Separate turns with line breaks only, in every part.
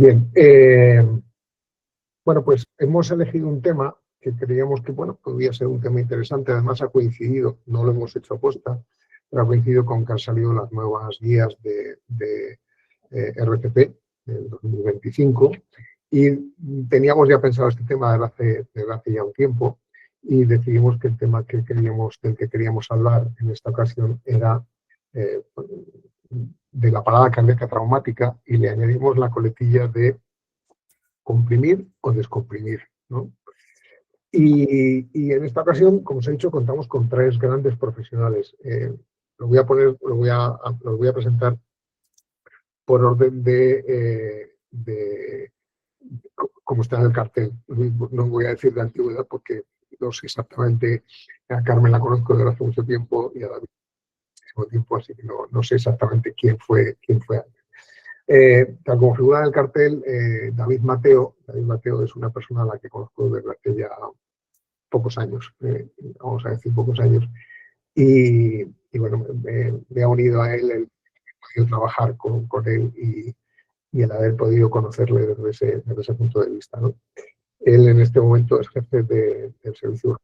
Bien, bueno, pues hemos elegido un tema que creíamos que, bueno, podría ser un tema interesante. Además ha coincidido, no lo hemos hecho aposta, pero ha coincidido con que han salido las nuevas guías de RCP del 2025 y teníamos ya pensado este tema desde hace ya un tiempo y decidimos que el tema del que queríamos hablar en esta ocasión era eh, de la parada cardíaca traumática y le añadimos la coletilla de comprimir o descomprimir, ¿no? Y en esta ocasión, como os he dicho, contamos con tres grandes profesionales. Los voy a presentar por orden de cómo está en el cartel. No voy a decir de antigüedad porque no sé exactamente. A Carmen la conozco desde hace mucho tiempo y a David muchísimo tiempo, así que no sé exactamente quién fue antes. Tal como figura en el cartel, David Mateo. David Mateo es una persona a la que conozco desde hace ya pocos años, vamos a decir pocos años, y bueno, me ha unido a él el podido trabajar con él y el haber podido conocerle desde ese punto de vista, ¿no? Él en este momento es jefe del servicio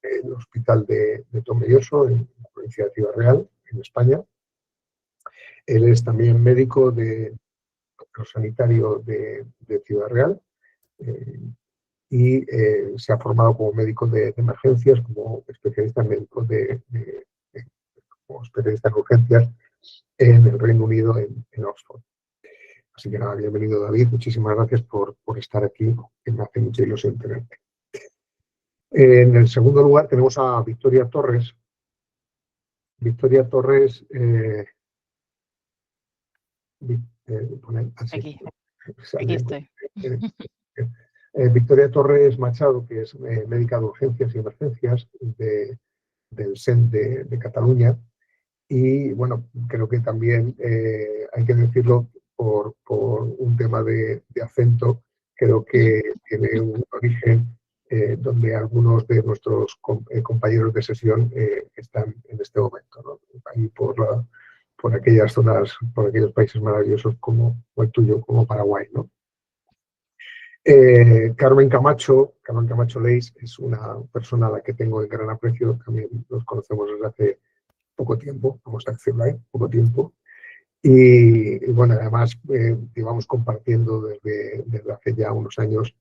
del Hospital de Tomelloso, en la provincia de Ciudad Real, en España. Él es también médico sanitario de Ciudad Real y se ha formado como médico de emergencias, como especialista en médicos como especialista en urgencias en el Reino Unido, en Oxford. Así que nada, bienvenido David, muchísimas gracias por estar aquí, que me hace mucha ilusión tenerte. En el segundo lugar tenemos a Victoria Torres. Victoria Torres...
Aquí estoy.
Victoria Torres Machado, que es médica de urgencias y emergencias del SEN de Cataluña. Y bueno, creo que también hay que decirlo por un tema de acento, creo que tiene un origen donde algunos de nuestros compañeros de sesión están en este momento, ¿no? Ahí por aquellas zonas, por aquellos países maravillosos como el tuyo, como Paraguay, ¿no? Carmen Camacho Leis es una persona a la que tengo en gran aprecio, también nos conocemos desde hace poco tiempo, vamos a decirlo ahí, poco tiempo. Y bueno, además llevamos compartiendo desde hace ya unos años,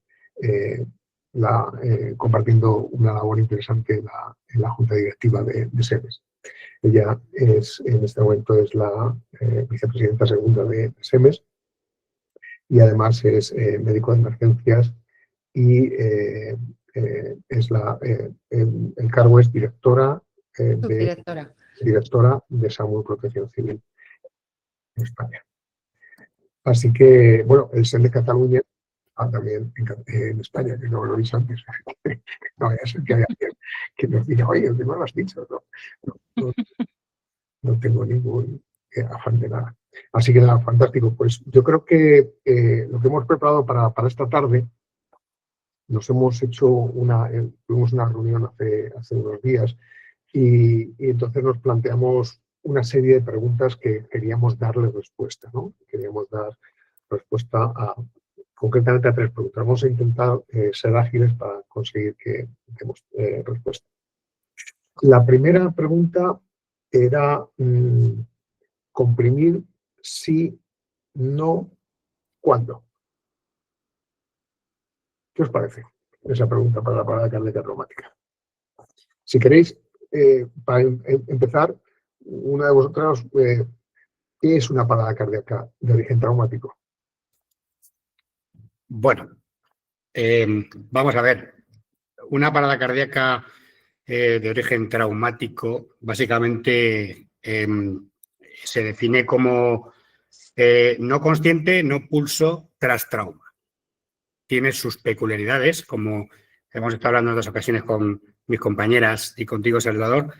compartiendo una labor interesante en la Junta Directiva de SEMES. Ella en este momento es la vicepresidenta segunda de SEMES y además es médico de emergencias y el cargo es directora de Salud y Protección Civil en España. Así que, bueno, el SEN de Cataluña también en España, que no lo he dicho antes. No vaya a ser que haya alguien que nos diga, oye, no lo has dicho. No tengo ningún afán de nada. Así que nada, fantástico. Pues yo creo que lo que hemos preparado para esta tarde, nos hemos hecho tuvimos una reunión hace unos días y entonces nos planteamos una serie de preguntas que queríamos darle respuesta, ¿no? Queríamos dar respuesta concretamente a tres preguntas. Vamos a intentar ser ágiles para conseguir que demos respuesta. La primera pregunta era comprimir sí, no, ¿cuándo? ¿Qué os parece esa pregunta para la parada cardíaca traumática? Si queréis, para empezar, una de vosotras, ¿qué es una parada cardíaca de origen traumático?
Bueno, vamos a ver. Una parada cardíaca de origen traumático básicamente se define como no consciente, no pulso tras trauma. Tiene sus peculiaridades, como hemos estado hablando en otras ocasiones con mis compañeras y contigo, Salvador,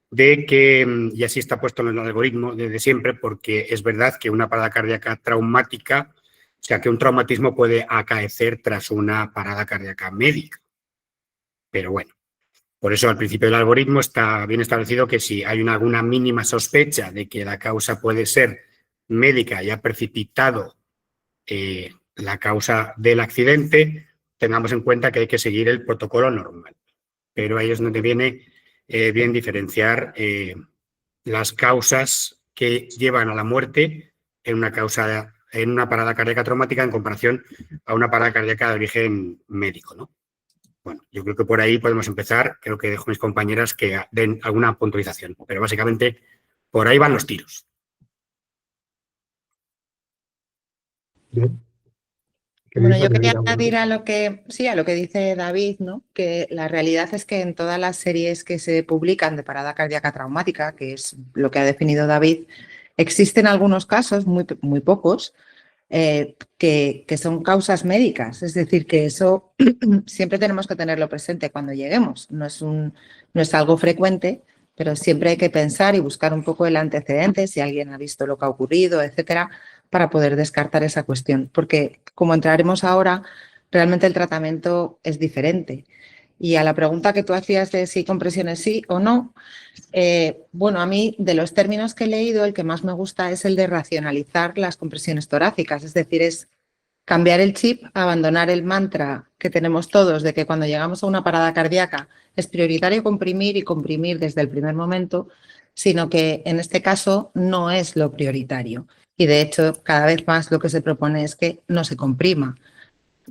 de que, y así está puesto en el algoritmo desde siempre, porque es verdad que una parada cardíaca traumática, o sea, que un traumatismo puede acaecer tras una parada cardíaca médica. Pero bueno, por eso al principio del algoritmo está bien establecido que si hay alguna mínima sospecha de que la causa puede ser médica y ha precipitado la causa del accidente, tengamos en cuenta que hay que seguir el protocolo normal. Pero ahí es donde viene bien diferenciar las causas que llevan a la muerte en una parada cardíaca traumática en comparación a una parada cardíaca de origen médico, ¿no? Bueno, yo creo que por ahí podemos empezar. Creo que dejo a mis compañeras que den alguna puntualización, pero básicamente por ahí van los tiros.
Bien.
Bueno,
¿Queréis
yo quería
añadir algo?
añadir a lo que, sí, a lo que dice David, ¿no? Que la realidad es que en todas las series que se publican de parada cardíaca traumática, que es lo que ha definido David, existen algunos casos, muy pocos, que son causas médicas. Es decir, que eso siempre tenemos que tenerlo presente cuando lleguemos. No es algo frecuente, pero siempre hay que pensar y buscar un poco el antecedente, si alguien ha visto lo que ha ocurrido, etcétera, para poder descartar esa cuestión. Porque como entraremos ahora, realmente el tratamiento es diferente. Y a la pregunta que tú hacías de si compresiones sí o no, bueno, a mí de los términos que he leído, el que más me gusta es el de racionalizar las compresiones torácicas, es decir, es cambiar el chip, abandonar el mantra que tenemos todos de que cuando llegamos a una parada cardíaca es prioritario comprimir y comprimir desde el primer momento, sino que en este caso no es lo prioritario. Y de hecho, cada vez más lo que se propone es que no se comprima,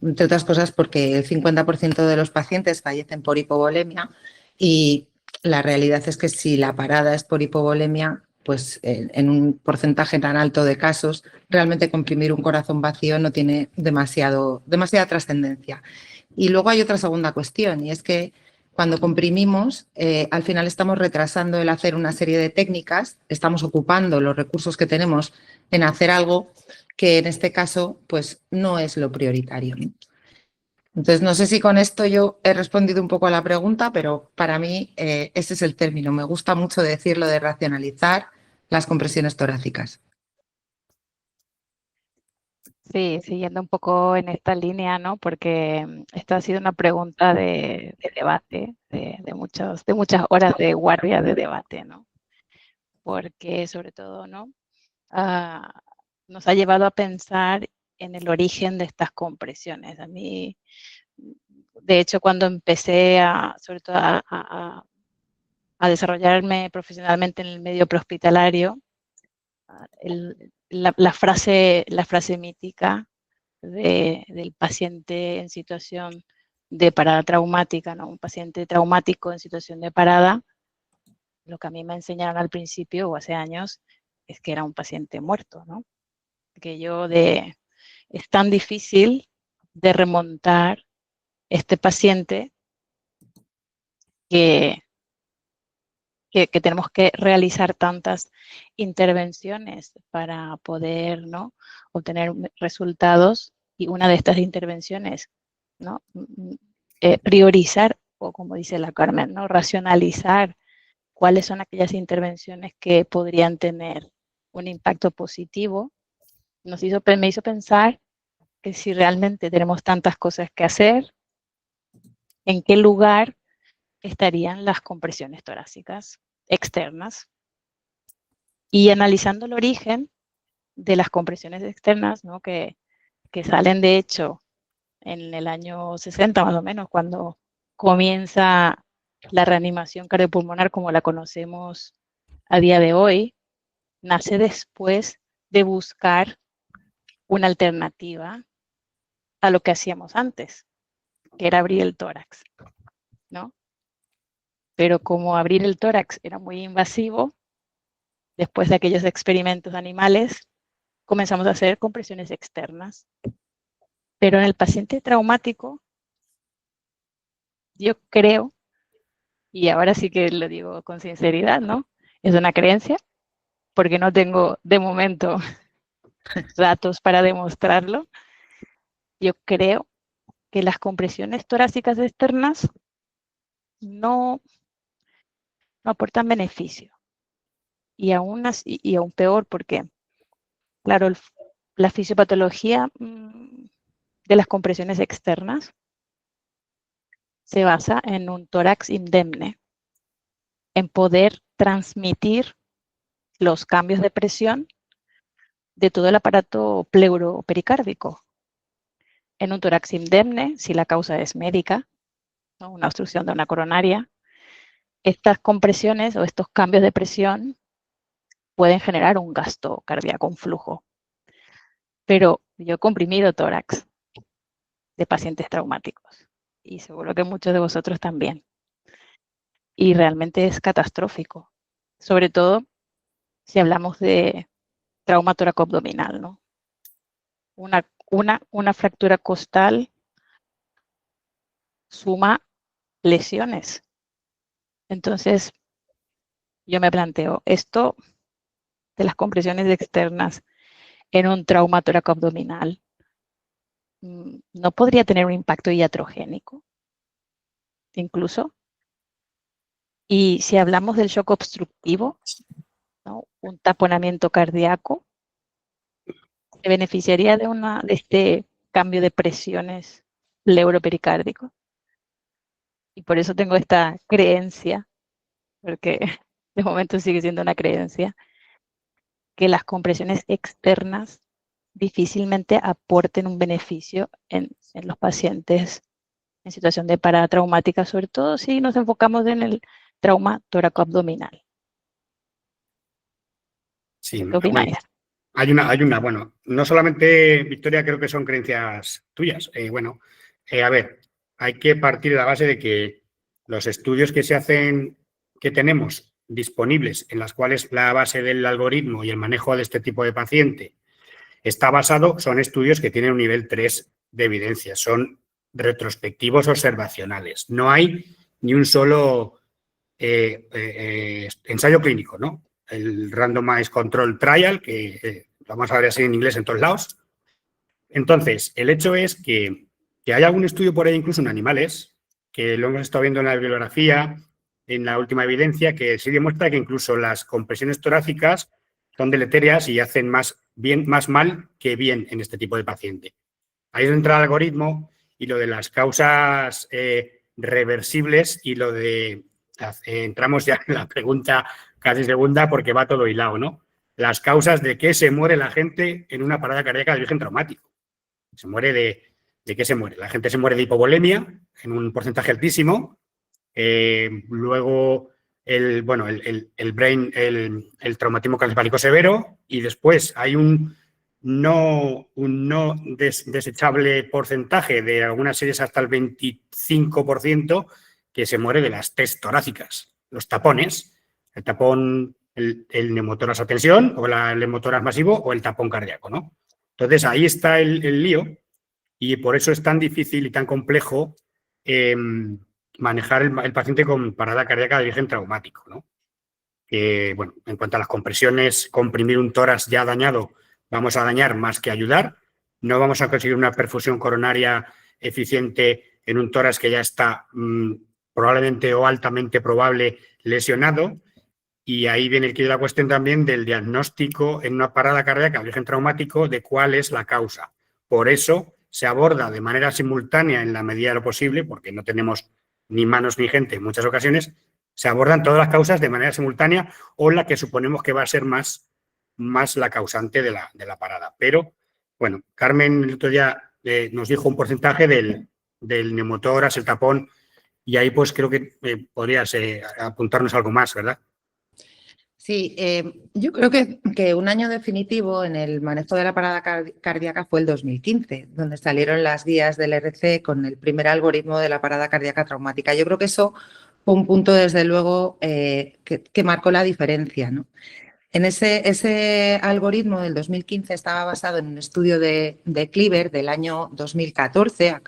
entre otras cosas porque el 50% de los pacientes fallecen por hipovolemia y la realidad es que si la parada es por hipovolemia, pues en un porcentaje tan alto de casos, realmente comprimir un corazón vacío no tiene demasiada trascendencia. Y luego hay otra segunda cuestión, y es que cuando comprimimos, al final estamos retrasando el hacer una serie de técnicas, estamos ocupando los recursos que tenemos en hacer algo que en este caso pues no es lo prioritario. Entonces, no sé si con esto yo he respondido un poco a la pregunta, pero para mí ese es el término. Me gusta mucho decirlo de racionalizar las compresiones torácicas.
Sí, siguiendo un poco en esta línea, ¿no? Porque esta ha sido una pregunta de debate, de muchas horas de guardia de debate, ¿no? Porque sobre todo, ¿no? Nos ha llevado a pensar en el origen de estas compresiones. A mí, de hecho, cuando empecé sobre todo a desarrollarme profesionalmente en el medio prehospitalario, la frase mítica del paciente en situación de parada traumática, ¿no? Un paciente traumático en situación de parada, lo que a mí me enseñaron al principio o hace años es que era un paciente muerto, ¿no? Es tan difícil de remontar este paciente que tenemos que realizar tantas intervenciones para poder, ¿no? obtener resultados, y una de estas intervenciones, ¿no? Priorizar, o como dice la Carmen, ¿no? racionalizar cuáles son aquellas intervenciones que podrían tener un impacto positivo, me hizo pensar que si realmente tenemos tantas cosas que hacer, ¿en qué lugar estarían las compresiones torácicas externas? Y analizando el origen de las compresiones externas, ¿no? que salen de hecho en el año 60 más o menos, cuando comienza la reanimación cardiopulmonar como la conocemos a día de hoy, nace después de buscar una alternativa a lo que hacíamos antes, que era abrir el tórax, ¿no? Pero como abrir el tórax era muy invasivo, después de aquellos experimentos animales, comenzamos a hacer compresiones externas. Pero en el paciente traumático, yo creo, y ahora sí que lo digo con sinceridad, ¿no? Es una creencia, porque no tengo de momento datos para demostrarlo. Yo creo que las compresiones torácicas externas no aportan beneficio. Y aún peor porque, claro, la fisiopatología de las compresiones externas se basa en un tórax indemne, en poder transmitir los cambios de presión de todo el aparato pleuropericárdico. En un tórax indemne, si la causa es médica, ¿no? Una obstrucción de una coronaria, estas compresiones o estos cambios de presión pueden generar un gasto cardíaco, un flujo. Pero yo he comprimido tórax de pacientes traumáticos y seguro que muchos de vosotros también. Y realmente es catastrófico, sobre todo si hablamos de trauma tóraco-abdominal, ¿no? Una fractura costal suma lesiones. Entonces, yo me planteo, esto de las compresiones externas en un trauma tóraco-abdominal, ¿no podría tener un impacto iatrogénico incluso? Y si hablamos del shock obstructivo, ¿no? Un taponamiento cardíaco, ¿se beneficiaría de este cambio de presiones pleuropericárdicos? Y por eso tengo esta creencia, porque de momento sigue siendo una creencia, que las compresiones externas difícilmente aporten un beneficio en los pacientes en situación de parada traumática, sobre todo si nos enfocamos en el trauma tóraco-abdominal.
Sí,
¿Qué opináis?
bueno, no solamente, Victoria, creo que son creencias tuyas. A ver, hay que partir de la base de que los estudios que se hacen, que tenemos disponibles, en las cuales la base del algoritmo y el manejo de este tipo de paciente está basado, son estudios que tienen un nivel 3 de evidencia, son retrospectivos observacionales. No hay ni un solo ensayo clínico, ¿no? El Randomized Control Trial, que vamos a ver así en inglés en todos lados. Entonces, el hecho es que hay algún estudio por ahí, incluso en animales, que lo hemos estado viendo en la bibliografía, en la última evidencia, que sí demuestra que incluso las compresiones torácicas son deleterias y hacen más mal que bien en este tipo de paciente. Ahí es donde entra el algoritmo y lo de las causas reversibles y lo de... entramos ya en la pregunta casi segunda porque va todo hilado, ¿no? Las causas de qué se muere la gente en una parada cardíaca de origen traumático. Se muere ¿de qué se muere? La gente se muere de hipovolemia en un porcentaje altísimo. Luego el traumatismo craneoencefálico severo y después hay un no desechable porcentaje de algunas series hasta el 25% que se muere de las TES torácicas, los tapones, el tapón, el neumotórax a tensión o el neumotórax masivo o el tapón cardíaco, ¿no? Entonces ahí está el lío y por eso es tan difícil y tan complejo manejar el paciente con parada cardíaca de origen traumático, ¿no? Bueno, en cuanto a las compresiones, comprimir un tórax ya dañado, vamos a dañar más que ayudar. No vamos a conseguir una perfusión coronaria eficiente en un tórax que ya está probablemente o altamente probable lesionado. Y ahí viene el quid de la cuestión también del diagnóstico en una parada cardíaca de origen traumático de cuál es la causa. Por eso se aborda de manera simultánea en la medida de lo posible, porque no tenemos ni manos ni gente en muchas ocasiones, se abordan todas las causas de manera simultánea o la que suponemos que va a ser más la causante de la parada. Pero, bueno, Carmen el otro día nos dijo un porcentaje del neumotórax, el tapón, y ahí pues creo que podrías apuntarnos algo más, ¿verdad?
Sí, yo creo que un año definitivo en el manejo de la parada cardíaca fue el 2015, donde salieron las guías del RC con el primer algoritmo de la parada cardíaca traumática. Yo creo que eso fue un punto, desde luego, que marcó la diferencia, ¿no? En ese algoritmo del 2015 estaba basado en un estudio de Cleaver del año 2014,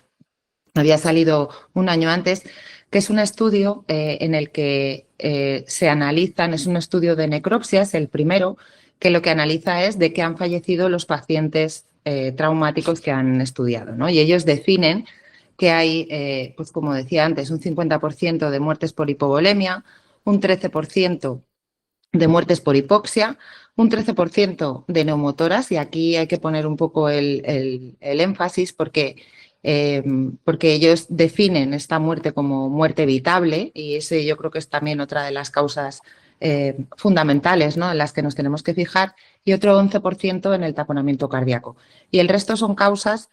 había salido un año antes, que es un estudio en el que se analizan, es un estudio de necropsias, el primero, que lo que analiza es de qué han fallecido los pacientes traumáticos que han estudiado, ¿no? Y ellos definen que hay, pues como decía antes, un 50% de muertes por hipovolemia, un 13% de muertes por hipoxia, un 13% de neumotórax, y aquí hay que poner un poco el énfasis porque ellos definen esta muerte como muerte evitable, y ese yo creo que es también otra de las causas fundamentales, ¿no?, en las que nos tenemos que fijar, y otro 11% en el taponamiento cardíaco. Y el resto son causas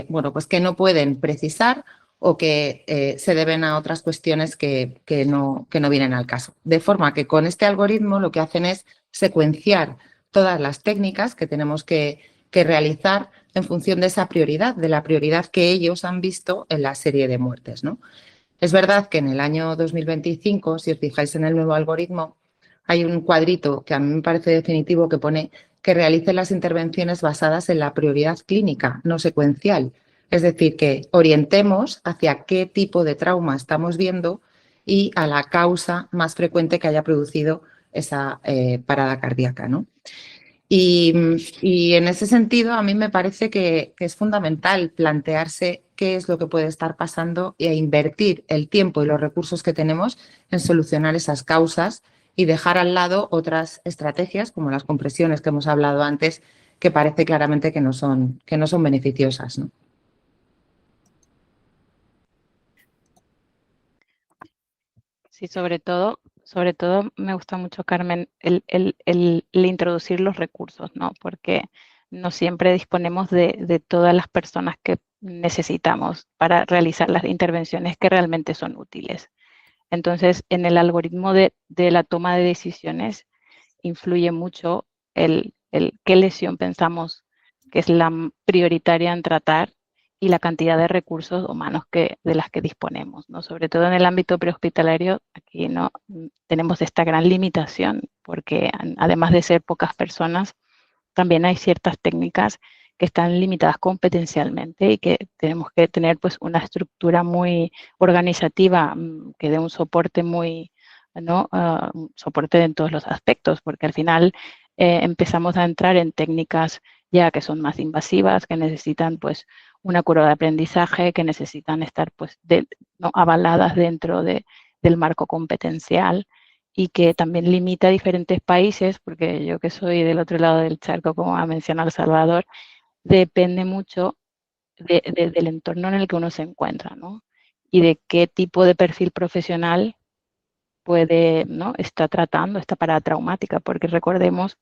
bueno, pues que no pueden precisar o que se deben a otras cuestiones que no vienen al caso. De forma que con este algoritmo lo que hacen es secuenciar todas las técnicas que tenemos que realizar en función de esa prioridad, de la prioridad que ellos han visto en la serie de muertes, ¿no? Es verdad que en el año 2025, si os fijáis en el nuevo algoritmo, hay un cuadrito que a mí me parece definitivo que pone que realicen las intervenciones basadas en la prioridad clínica, no secuencial. Es decir, que orientemos hacia qué tipo de trauma estamos viendo y a la causa más frecuente que haya producido esa parada cardíaca, ¿no? Y en ese sentido, a mí me parece que es fundamental plantearse qué es lo que puede estar pasando e invertir el tiempo y los recursos que tenemos en solucionar esas causas y dejar al lado otras estrategias, como las compresiones que hemos hablado antes, que parece claramente que no son beneficiosas, ¿no?
Sí, sobre todo me gusta mucho, Carmen, el introducir los recursos, ¿no? Porque no siempre disponemos de todas las personas que necesitamos para realizar las intervenciones que realmente son útiles. Entonces, en el algoritmo de la toma de decisiones influye mucho qué lesión pensamos que es la prioritaria en tratar y la cantidad de recursos humanos de las que disponemos, ¿no? Sobre todo en el ámbito prehospitalario, aquí no tenemos esta gran limitación, porque además de ser pocas personas, también hay ciertas técnicas que están limitadas competencialmente y que tenemos que tener pues una estructura muy organizativa que dé un soporte muy, ¿no? Un soporte en todos los aspectos, porque al final empezamos a entrar en técnicas ya que son más invasivas, que necesitan pues una curva de aprendizaje, que necesitan estar pues ¿no? avaladas dentro del marco competencial y que también limita a diferentes países, porque yo que soy del otro lado del charco, como ha mencionado El Salvador, depende mucho del entorno en el que uno se encuentra, ¿no? Y de qué tipo de perfil profesional puede, ¿no? Está tratando esta parada traumática, porque recordemos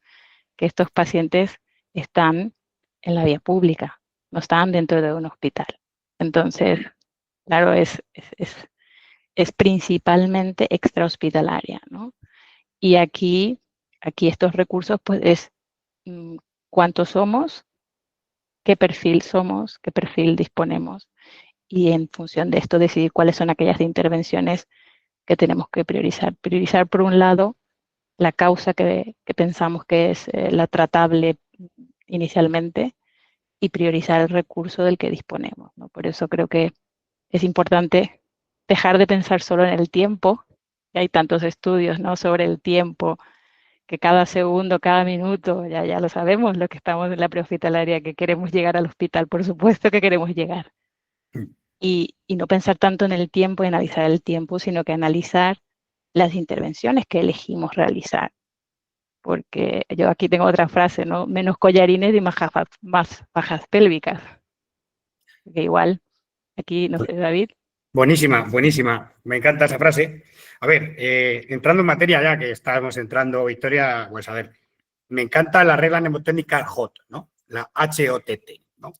que estos pacientes están en la vía pública, no están dentro de un hospital. Entonces, claro, es principalmente extrahospitalaria, ¿no? Y aquí estos recursos, pues es cuántos somos, qué perfil disponemos, y en función de esto decidir cuáles son aquellas intervenciones que tenemos que priorizar. Priorizar, por un lado, la causa que pensamos que es la tratable inicialmente y priorizar el recurso del que disponemos, ¿no? Por eso creo que es importante dejar de pensar solo en el tiempo. Hay tantos estudios, ¿no? sobre el tiempo, que cada segundo, cada minuto, ya lo sabemos, lo que estamos en la prehospitalaria, que queremos llegar al hospital, por supuesto que queremos llegar. Y no pensar tanto en el tiempo y analizar el tiempo, sino que analizar las intervenciones que elegimos realizar. Porque yo aquí tengo otra frase, ¿no? Menos collarines y más fajas pélvicas. Que igual, aquí, no sé, David.
Buenísima, buenísima. Me encanta esa frase. A ver, entrando en materia ya que estamos entrando, Victoria, pues a ver, me encanta la regla mnemotécnica HOT, ¿no? La HOTT, ¿no?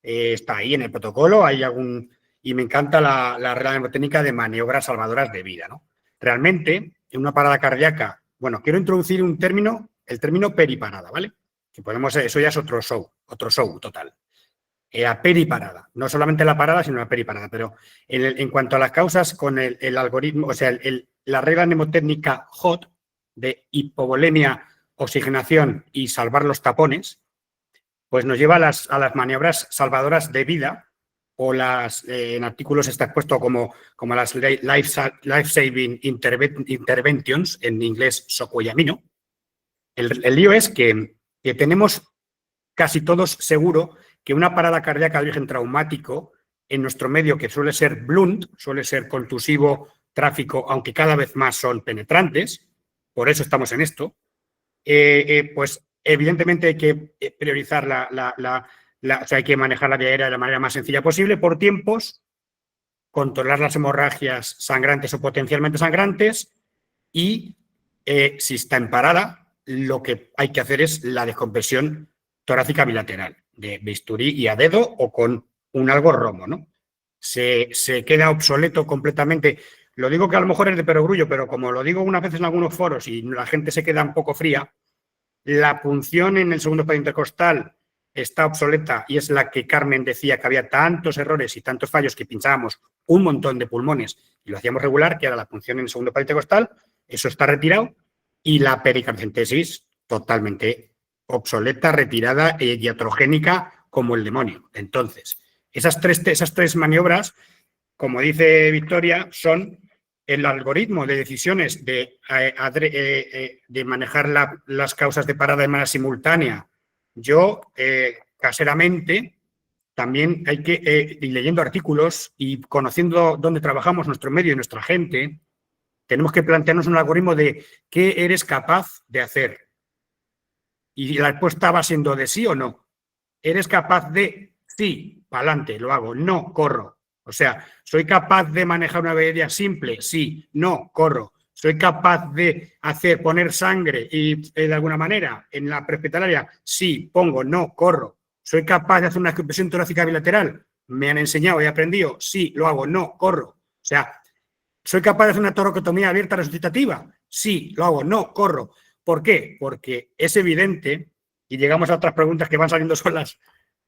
Está ahí en el protocolo, hay algún... Y me encanta la regla mnemotécnica de maniobras salvadoras de vida, ¿no? Realmente, en una parada cardíaca, bueno, quiero introducir un término, el término periparada, ¿vale? Que podemos, eso ya es otro show total. La periparada, no solamente la parada, sino la periparada. Pero en cuanto a las causas, con el algoritmo, o sea, la regla mnemotécnica HOT de hipovolemia, oxigenación y salvar los tapones, pues nos lleva a las maniobras salvadoras de vida, o las, en artículos está expuesto como las life-saving interventions, en inglés socoyamino. El lío es que tenemos casi todos seguro que una parada cardíaca de origen traumático en nuestro medio, que suele ser blunt, suele ser contusivo, tráfico, aunque cada vez más son penetrantes, por eso estamos en esto, pues evidentemente hay que priorizar o sea, hay que manejar la vía aérea de la manera más sencilla posible por tiempos, controlar las hemorragias sangrantes o potencialmente sangrantes y si está en parada, lo que hay que hacer es la descompresión torácica bilateral. de bisturí y a dedo o con un algo romo, ¿no? Se queda obsoleto completamente. Lo digo que a lo mejor es de perogrullo, pero como lo digo unas veces en algunos foros y la gente se queda un poco fría, la punción en el segundo espacio intercostal está obsoleta y es la que Carmen decía que había tantos errores y tantos fallos que pinchábamos un montón de pulmones y lo hacíamos regular, que era la punción en el segundo espacio intercostal. Eso está retirado y la pericardiocentesis totalmente obsoleta, retirada e iatrogénica como el demonio. Entonces, esas tres maniobras, como dice Victoria, son el algoritmo de decisiones de manejar las causas de parada de manera simultánea. Yo, caseramente, también hay que, y leyendo artículos y conociendo dónde trabajamos, nuestro medio y nuestra gente, tenemos que plantearnos un algoritmo de qué eres capaz de hacer. Y la respuesta va siendo de sí o no. ¿Eres capaz de sí, para adelante, lo hago, no, corro? O sea, ¿soy capaz de manejar una bebida simple? Sí, no, corro. ¿Soy capaz de poner sangre y de alguna manera en la prehospitalaria? Sí, pongo, no, corro. ¿Soy capaz de hacer una compresión torácica bilateral? ¿Me han enseñado y he aprendido? Sí, lo hago, no, corro. O sea, ¿soy capaz de hacer una toracotomía abierta resucitativa? Sí, lo hago, no, corro. ¿Por qué? Porque es evidente, y llegamos a otras preguntas que van saliendo solas,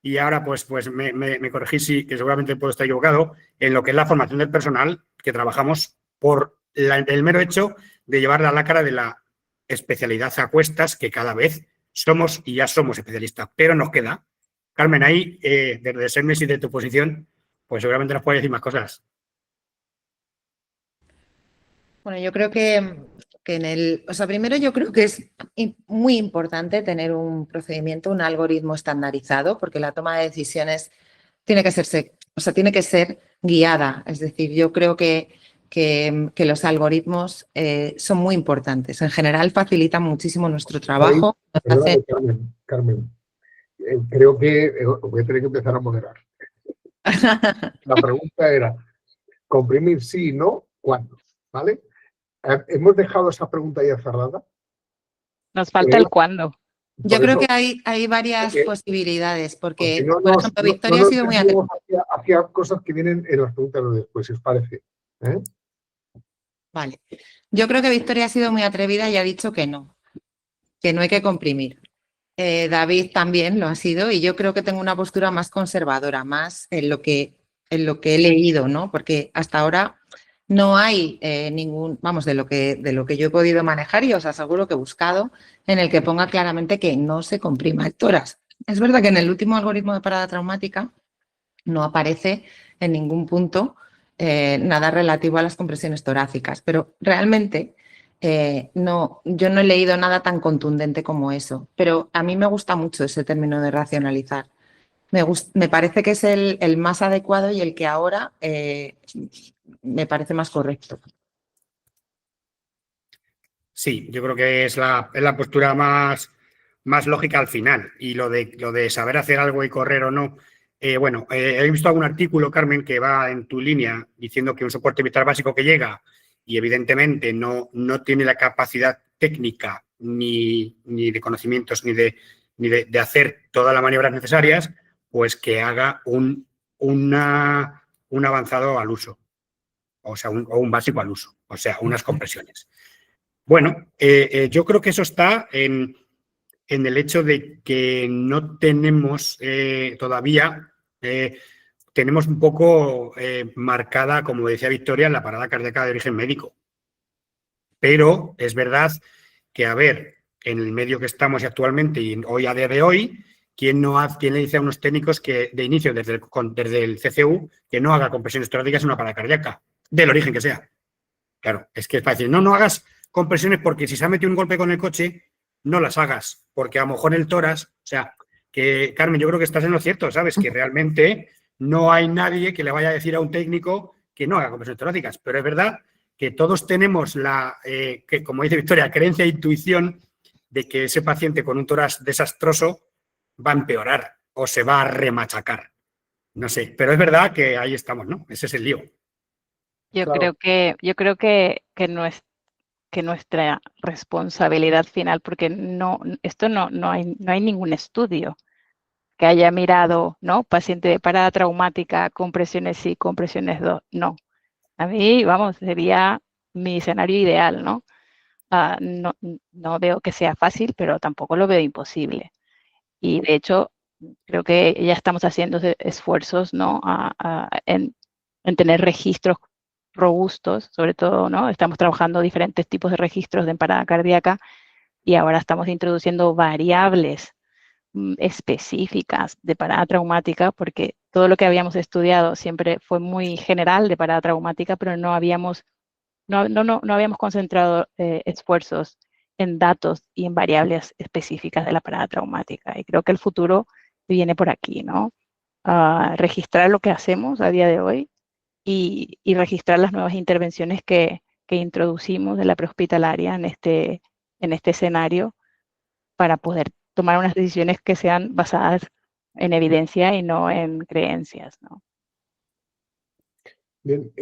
y ahora pues me corregís, sí, que seguramente puedo estar equivocado, en lo que es la formación del personal que trabajamos por el mero hecho de llevar la lacra de la especialidad a cuestas, que cada vez somos y ya somos especialistas, pero nos queda. Carmen, ahí, desde Sermes y de tu posición, pues seguramente nos puedes decir más cosas.
Bueno, yo creo que primero yo creo que es muy importante tener un procedimiento, un algoritmo estandarizado, porque la toma de decisiones tiene que ser guiada. Es decir, yo creo que los algoritmos son muy importantes. En general facilitan muchísimo nuestro trabajo.
Perdóname, Carmen. Creo que voy a tener que empezar a moderar. La pregunta era, comprimir sí y no, ¿cuándo? ¿Vale? ¿Hemos dejado esa pregunta ya cerrada?
Nos falta el cuándo.
Yo creo que hay varias posibilidades, porque,
no,
por ejemplo, Victoria ha sido muy atrevida.
Hacia cosas que vienen en las preguntas de después, si os parece.
Vale. Yo creo que Victoria ha sido muy atrevida y ha dicho que no hay que comprimir. David también lo ha sido y yo creo que tengo una postura más conservadora, más en lo que he leído, ¿no? Porque hasta ahora no hay de lo que yo he podido manejar y os aseguro que he buscado en el que ponga claramente que no se comprima el tórax. Es verdad que en el último algoritmo de parada traumática no aparece en ningún punto nada relativo a las compresiones torácicas, pero realmente yo no he leído nada tan contundente como eso, pero a mí me gusta mucho ese término de racionalizar. Me parece que es el más adecuado y el que ahora me parece más correcto.
Sí, yo creo que es la postura más lógica al final. Y lo de saber hacer algo y correr o no. He visto algún artículo, Carmen, que va en tu línea diciendo que un soporte vital básico que llega y evidentemente no tiene la capacidad técnica ni de conocimientos ni de hacer todas las maniobras necesarias, pues que haga un avanzado al uso. O sea, un básico al uso. O sea, unas compresiones. Bueno, yo creo que eso está en el hecho de que no tenemos todavía, tenemos un poco marcada, como decía Victoria, la parada cardíaca de origen médico. Pero es verdad que, a ver, en el medio que estamos y actualmente y hoy a día de hoy, ¿quién le dice a unos técnicos que de inicio desde el CCU que no haga compresiones torácicas en una parada cardíaca, del origen que sea? Claro, es que es fácil. No hagas compresiones porque si se ha metido un golpe con el coche, no las hagas, porque a lo mejor el tórax, o sea, que Carmen, yo creo que estás en lo cierto, ¿sabes? Que realmente no hay nadie que le vaya a decir a un técnico que no haga compresiones torácicas, pero es verdad que todos tenemos que, como dice Victoria, creencia e intuición de que ese paciente con un tórax desastroso va a empeorar o se va a remachacar. No sé, pero es verdad que ahí estamos, ¿no? Ese es el lío.
Yo
Claro.
creo que nuestra responsabilidad final, porque esto no hay ningún estudio que haya mirado, ¿no? Paciente de parada traumática, compresiones sí, compresiones no. A mí, vamos, sería mi escenario ideal, ¿no? No veo que sea fácil, pero tampoco lo veo imposible. Y de hecho, creo que ya estamos haciendo esfuerzos, ¿no? En tener registros robustos, sobre todo, ¿no? Estamos trabajando diferentes tipos de registros de parada cardíaca y ahora estamos introduciendo variables específicas de parada traumática, porque todo lo que habíamos estudiado siempre fue muy general de parada traumática, pero no habíamos concentrado esfuerzos en datos y en variables específicas de la parada traumática. Y creo que el futuro viene por aquí, ¿no? Registrar lo que hacemos a día de hoy y registrar las nuevas intervenciones que introducimos de la prehospitalaria en este escenario para poder tomar unas decisiones que sean basadas en evidencia y no en creencias, ¿no?
Bien,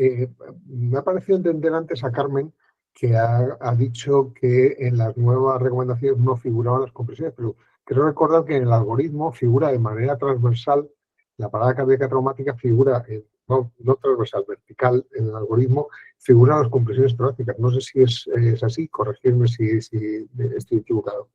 me ha parecido entender antes a Carmen que ha dicho que en las nuevas recomendaciones no figuraban las compresiones, pero quiero recordar que en el algoritmo figura de manera transversal, la parada cardíaca traumática figura, no transversal, vertical, en el algoritmo figuran las compresiones torácicas. No sé si es así, corregirme si estoy equivocado.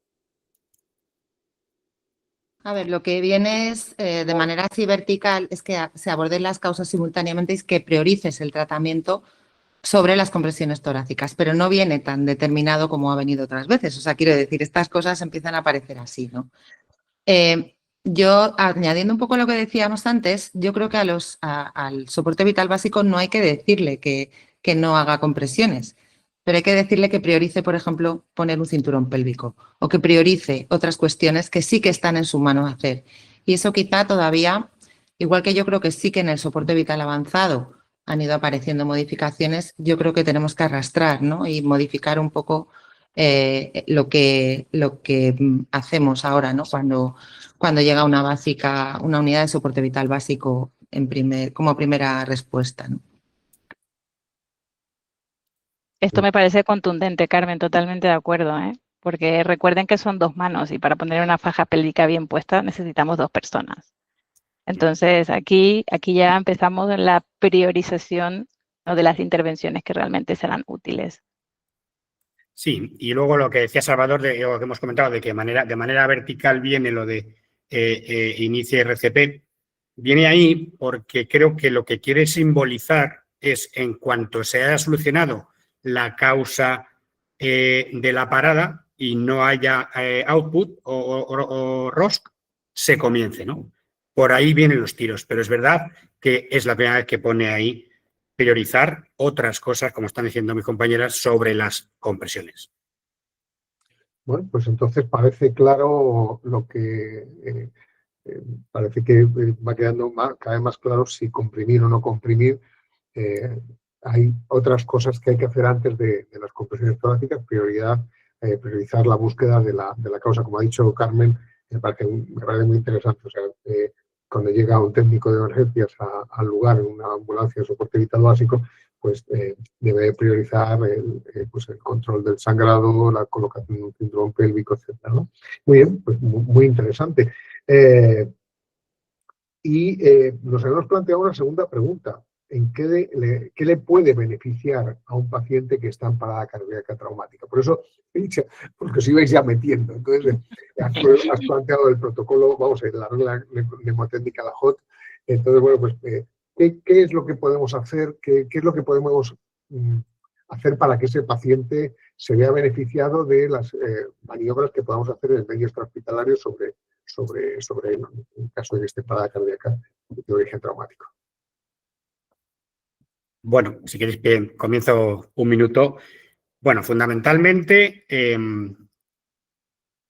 A ver, lo que viene es, de manera así vertical, es que se aborden las causas simultáneamente y que priorices el tratamiento sobre las compresiones torácicas, pero no viene tan determinado como ha venido otras veces. O sea, quiero decir, estas cosas empiezan a aparecer así, ¿no? Yo, añadiendo un poco lo que decíamos antes, yo creo que al soporte vital básico no hay que decirle que no haga compresiones, pero hay que decirle que priorice, por ejemplo, poner un cinturón pélvico o que priorice otras cuestiones que sí que están en su mano hacer. Y eso quizá todavía, igual que yo creo que sí que en el soporte vital avanzado han ido apareciendo modificaciones, yo creo que tenemos que arrastrar, ¿no? Y modificar un poco lo que hacemos ahora, ¿no? Cuando llega una unidad de soporte vital básico como primera respuesta, ¿no?
Esto me parece contundente, Carmen, totalmente de acuerdo, ¿eh? Porque recuerden que son 2 manos y para poner una faja pélvica bien puesta necesitamos 2 personas. Entonces, aquí ya empezamos en la priorización, ¿no?, de las intervenciones que realmente serán útiles.
Sí, y luego lo que decía Salvador, lo que hemos comentado, de que de manera vertical viene lo de inicia RCP, viene ahí porque creo que lo que quiere simbolizar es, en cuanto se haya solucionado la causa de la parada y no haya output o ROSC, se comience, ¿no? Por ahí vienen los tiros, pero es verdad que es la primera vez que pone ahí priorizar otras cosas, como están diciendo mis compañeras, sobre las compresiones.
Bueno, pues entonces parece claro lo que parece que va quedando cada vez más claro si comprimir o no comprimir. Hay otras cosas que hay que hacer antes de las compresiones torácicas, priorizar la búsqueda de la causa, como ha dicho Carmen, me parece muy interesante. O sea, cuando llega un técnico de emergencias al lugar en una ambulancia de soporte vital básico, pues debe priorizar el control del sangrado, la colocación de un cinturón pélvico, etc., ¿no? Muy bien, pues muy interesante. Nos habíamos planteado una segunda pregunta. ¿En qué le puede beneficiar a un paciente que está en parada cardíaca traumática? Por eso he dicho, porque os ibais ya metiendo. Entonces, has planteado el protocolo, vamos a ver, la regla mnemotécnica, la HOT. Entonces, bueno, pues, ¿qué es lo que podemos hacer? ¿Qué es lo que podemos hacer para que ese paciente se vea beneficiado de las maniobras que podamos hacer en el medio extrahospitalario sobre el caso de que esté parada cardíaca de origen traumático?
Bueno, si queréis que comienzo un minuto. Bueno, fundamentalmente,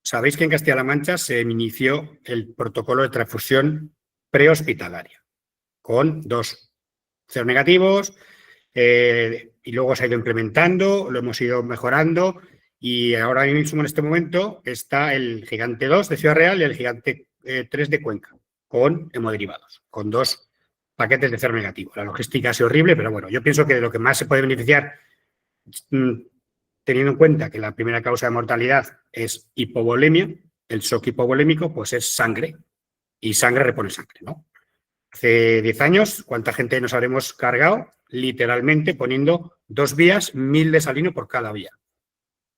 sabéis que en Castilla-La Mancha se inició el protocolo de transfusión prehospitalaria con 2 seronegativos y luego se ha ido implementando, lo hemos ido mejorando y ahora mismo en este momento está el Gigante 2 de Ciudad Real y el Gigante 3 de Cuenca con hemoderivados, con 2 paquetes de seronegativo. La logística ha sido horrible, pero bueno, yo pienso que de lo que más se puede beneficiar, teniendo en cuenta que la primera causa de mortalidad es hipovolemia, el shock hipovolémico, pues es sangre. y sangre repone sangre, ¿no? Hace 10 años, ¿cuánta gente nos habremos cargado? Literalmente poniendo 2 vías, 1000 de salino por cada vía,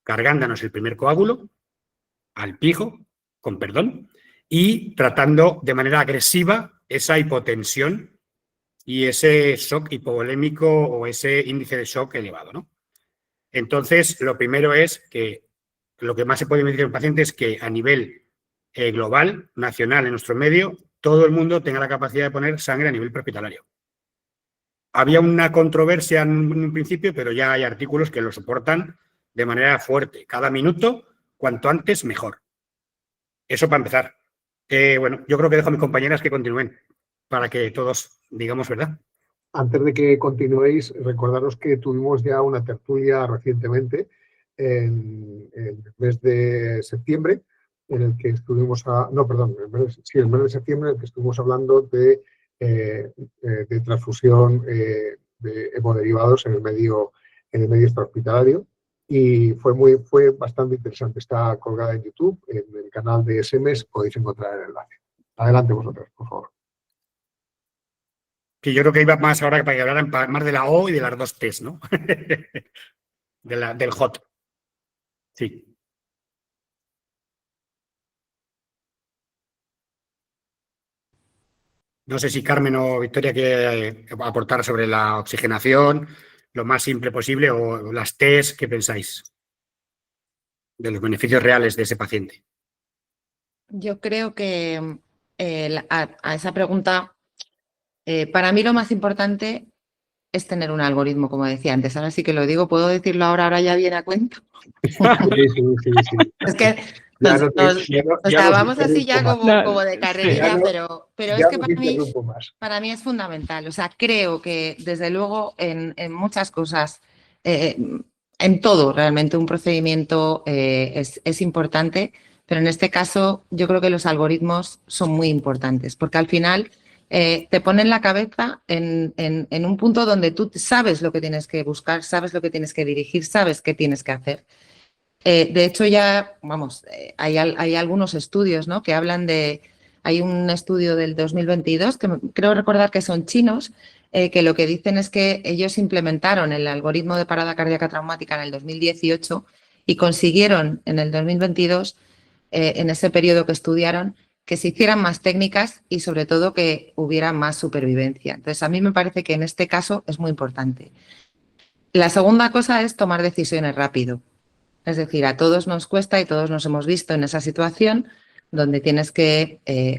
cargándonos el primer coágulo al pijo, con perdón, y tratando de manera agresiva esa hipotensión y ese shock hipovolémico o ese índice de shock elevado, ¿no? Entonces, lo primero es que lo que más se puede medir en un paciente es que a nivel global, nacional, en nuestro medio, todo el mundo tenga la capacidad de poner sangre a nivel prehospitalario. Había una controversia en un principio, pero ya hay artículos que lo soportan de manera fuerte. Cada minuto, cuanto antes, mejor. Eso para empezar. Bueno, yo creo que dejo a mis compañeras que continúen para que todos digamos verdad.
Antes de que continuéis, recordaros que tuvimos ya una tertulia recientemente en el mes de septiembre, en el que estuvimos, el mes de septiembre, en el que estuvimos hablando de transfusión de hemoderivados en el medio extrahospitalario, y fue bastante interesante. Está colgada en YouTube, en el canal de SMS, podéis encontrar el enlace. Adelante vosotros, por favor.
Que yo creo que iba más ahora para que hablaran más de la O y de las 2 T's, ¿no? Del HOT. Sí. No sé si Carmen o Victoria quiere aportar sobre la oxigenación, lo más simple posible, o las T's, ¿qué pensáis? De los beneficios reales de ese paciente.
Yo creo que a esa pregunta, para mí lo más importante es tener un algoritmo, como decía antes. Ahora sí que lo digo, ¿puedo decirlo ahora ya viene a cuento?
Sí.
Es que vamos así ya como de carrerilla, pero es que para mí es fundamental. O sea, creo que desde luego en muchas cosas, en todo realmente un procedimiento es importante, pero en este caso yo creo que los algoritmos son muy importantes, porque al final te ponen la cabeza en un punto donde tú sabes lo que tienes que buscar, sabes lo que tienes que dirigir, sabes qué tienes que hacer. De hecho, ya, vamos, hay algunos estudios, ¿no?, que hablan de... Hay un estudio del 2022, que creo recordar que son chinos, que lo que dicen es que ellos implementaron el algoritmo de parada cardíaca traumática en el 2018 y consiguieron en el 2022, en ese periodo que estudiaron, que se hicieran más técnicas y sobre todo que hubiera más supervivencia. Entonces, a mí me parece que en este caso es muy importante. La segunda cosa es tomar decisiones rápido. Es decir, a todos nos cuesta y todos nos hemos visto en esa situación donde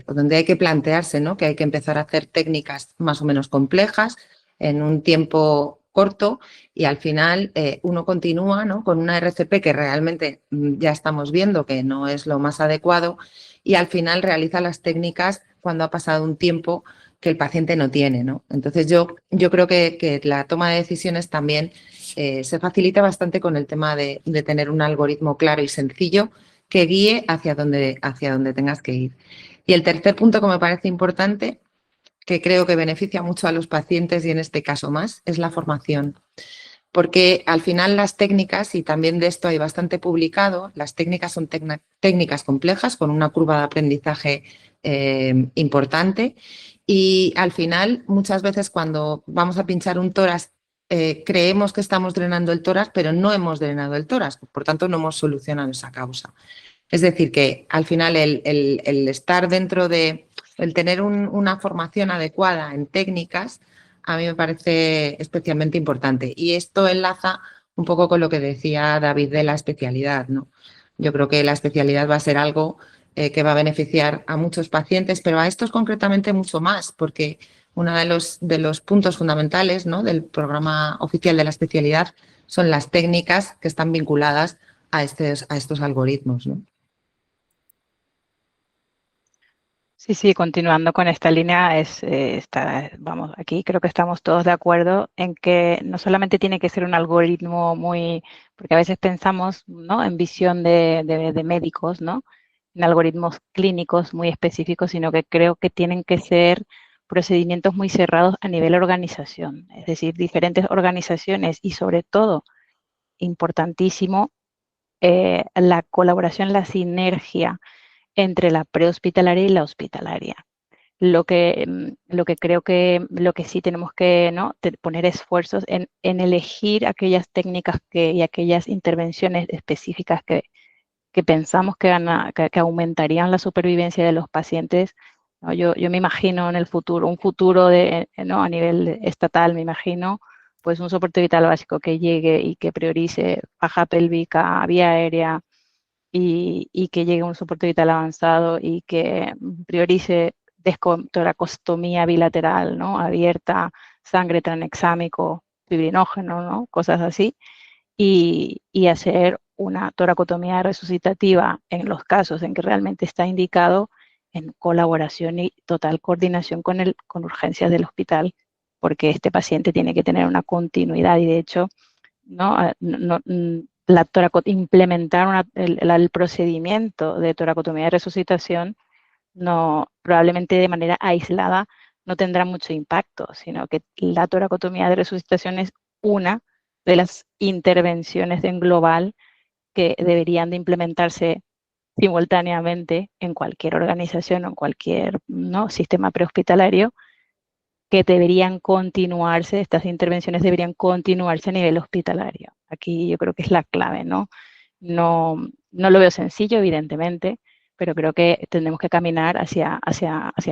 donde hay que plantearse, ¿no?, que hay que empezar a hacer técnicas más o menos complejas en un tiempo corto y al final uno continúa, ¿no?, con una RCP que realmente ya estamos viendo que no es lo más adecuado y al final realiza las técnicas cuando ha pasado un tiempo que el paciente no tiene, ¿no? Entonces yo creo que la toma de decisiones también se facilita bastante con el tema de tener un algoritmo claro y sencillo que guíe hacia donde tengas que ir. Y el tercer punto que me parece importante, que creo que beneficia mucho a los pacientes y en este caso más, es la formación. Porque al final las técnicas, y también de esto hay bastante publicado, las técnicas son técnicas complejas con una curva de aprendizaje importante y al final muchas veces cuando vamos a pinchar un tórax creemos que estamos drenando el tórax, pero no hemos drenado el tórax, por tanto no hemos solucionado esa causa. Es decir, que al final el estar dentro de, el tener una formación adecuada en técnicas, a mí me parece especialmente importante. Y esto enlaza un poco con lo que decía David de la especialidad, ¿no? Yo creo que la especialidad va a ser algo que va a beneficiar a muchos pacientes, pero a estos concretamente mucho más, porque uno de los puntos fundamentales, ¿no?, del programa oficial de la especialidad son las técnicas que están vinculadas a estos algoritmos, ¿no?
Sí, continuando con esta línea, vamos, aquí creo que estamos todos de acuerdo en que no solamente tiene que ser un algoritmo porque a veces pensamos, ¿no?, en visión de médicos, ¿no?, en algoritmos clínicos muy específicos, sino que creo que tienen que ser procedimientos muy cerrados a nivel organización, es decir, diferentes organizaciones y sobre todo, importantísimo, la colaboración, la sinergia entre la prehospitalaria y la hospitalaria. Lo que creo que lo que sí tenemos que, ¿no?, poner esfuerzos en elegir aquellas técnicas y aquellas intervenciones específicas que pensamos que aumentarían la supervivencia de los pacientes, ¿no? Yo me imagino en el futuro, un futuro ¿no?, a nivel estatal, me imagino, pues un soporte vital básico que llegue y que priorice faja pélvica, vía aérea, y que llegue a un soporte vital avanzado y que priorice toracostomía bilateral, ¿no?, abierta, sangre tranexámico, fibrinógeno, ¿no?, cosas así, y hacer una toracotomía resucitativa en los casos en que realmente está indicado, en colaboración y total coordinación con urgencias del hospital, porque este paciente tiene que tener una continuidad y de hecho, ¿no?, implementar el procedimiento de toracotomía de resucitación probablemente de manera aislada no tendrá mucho impacto, sino que la toracotomía de resucitación es una de las intervenciones en global que deberían de implementarse simultáneamente en cualquier organización o en cualquier, ¿no?, sistema prehospitalario, que estas intervenciones deberían continuarse a nivel hospitalario. Aquí yo creo que es la clave, ¿no? No lo veo sencillo, evidentemente, pero creo que tenemos que caminar hacia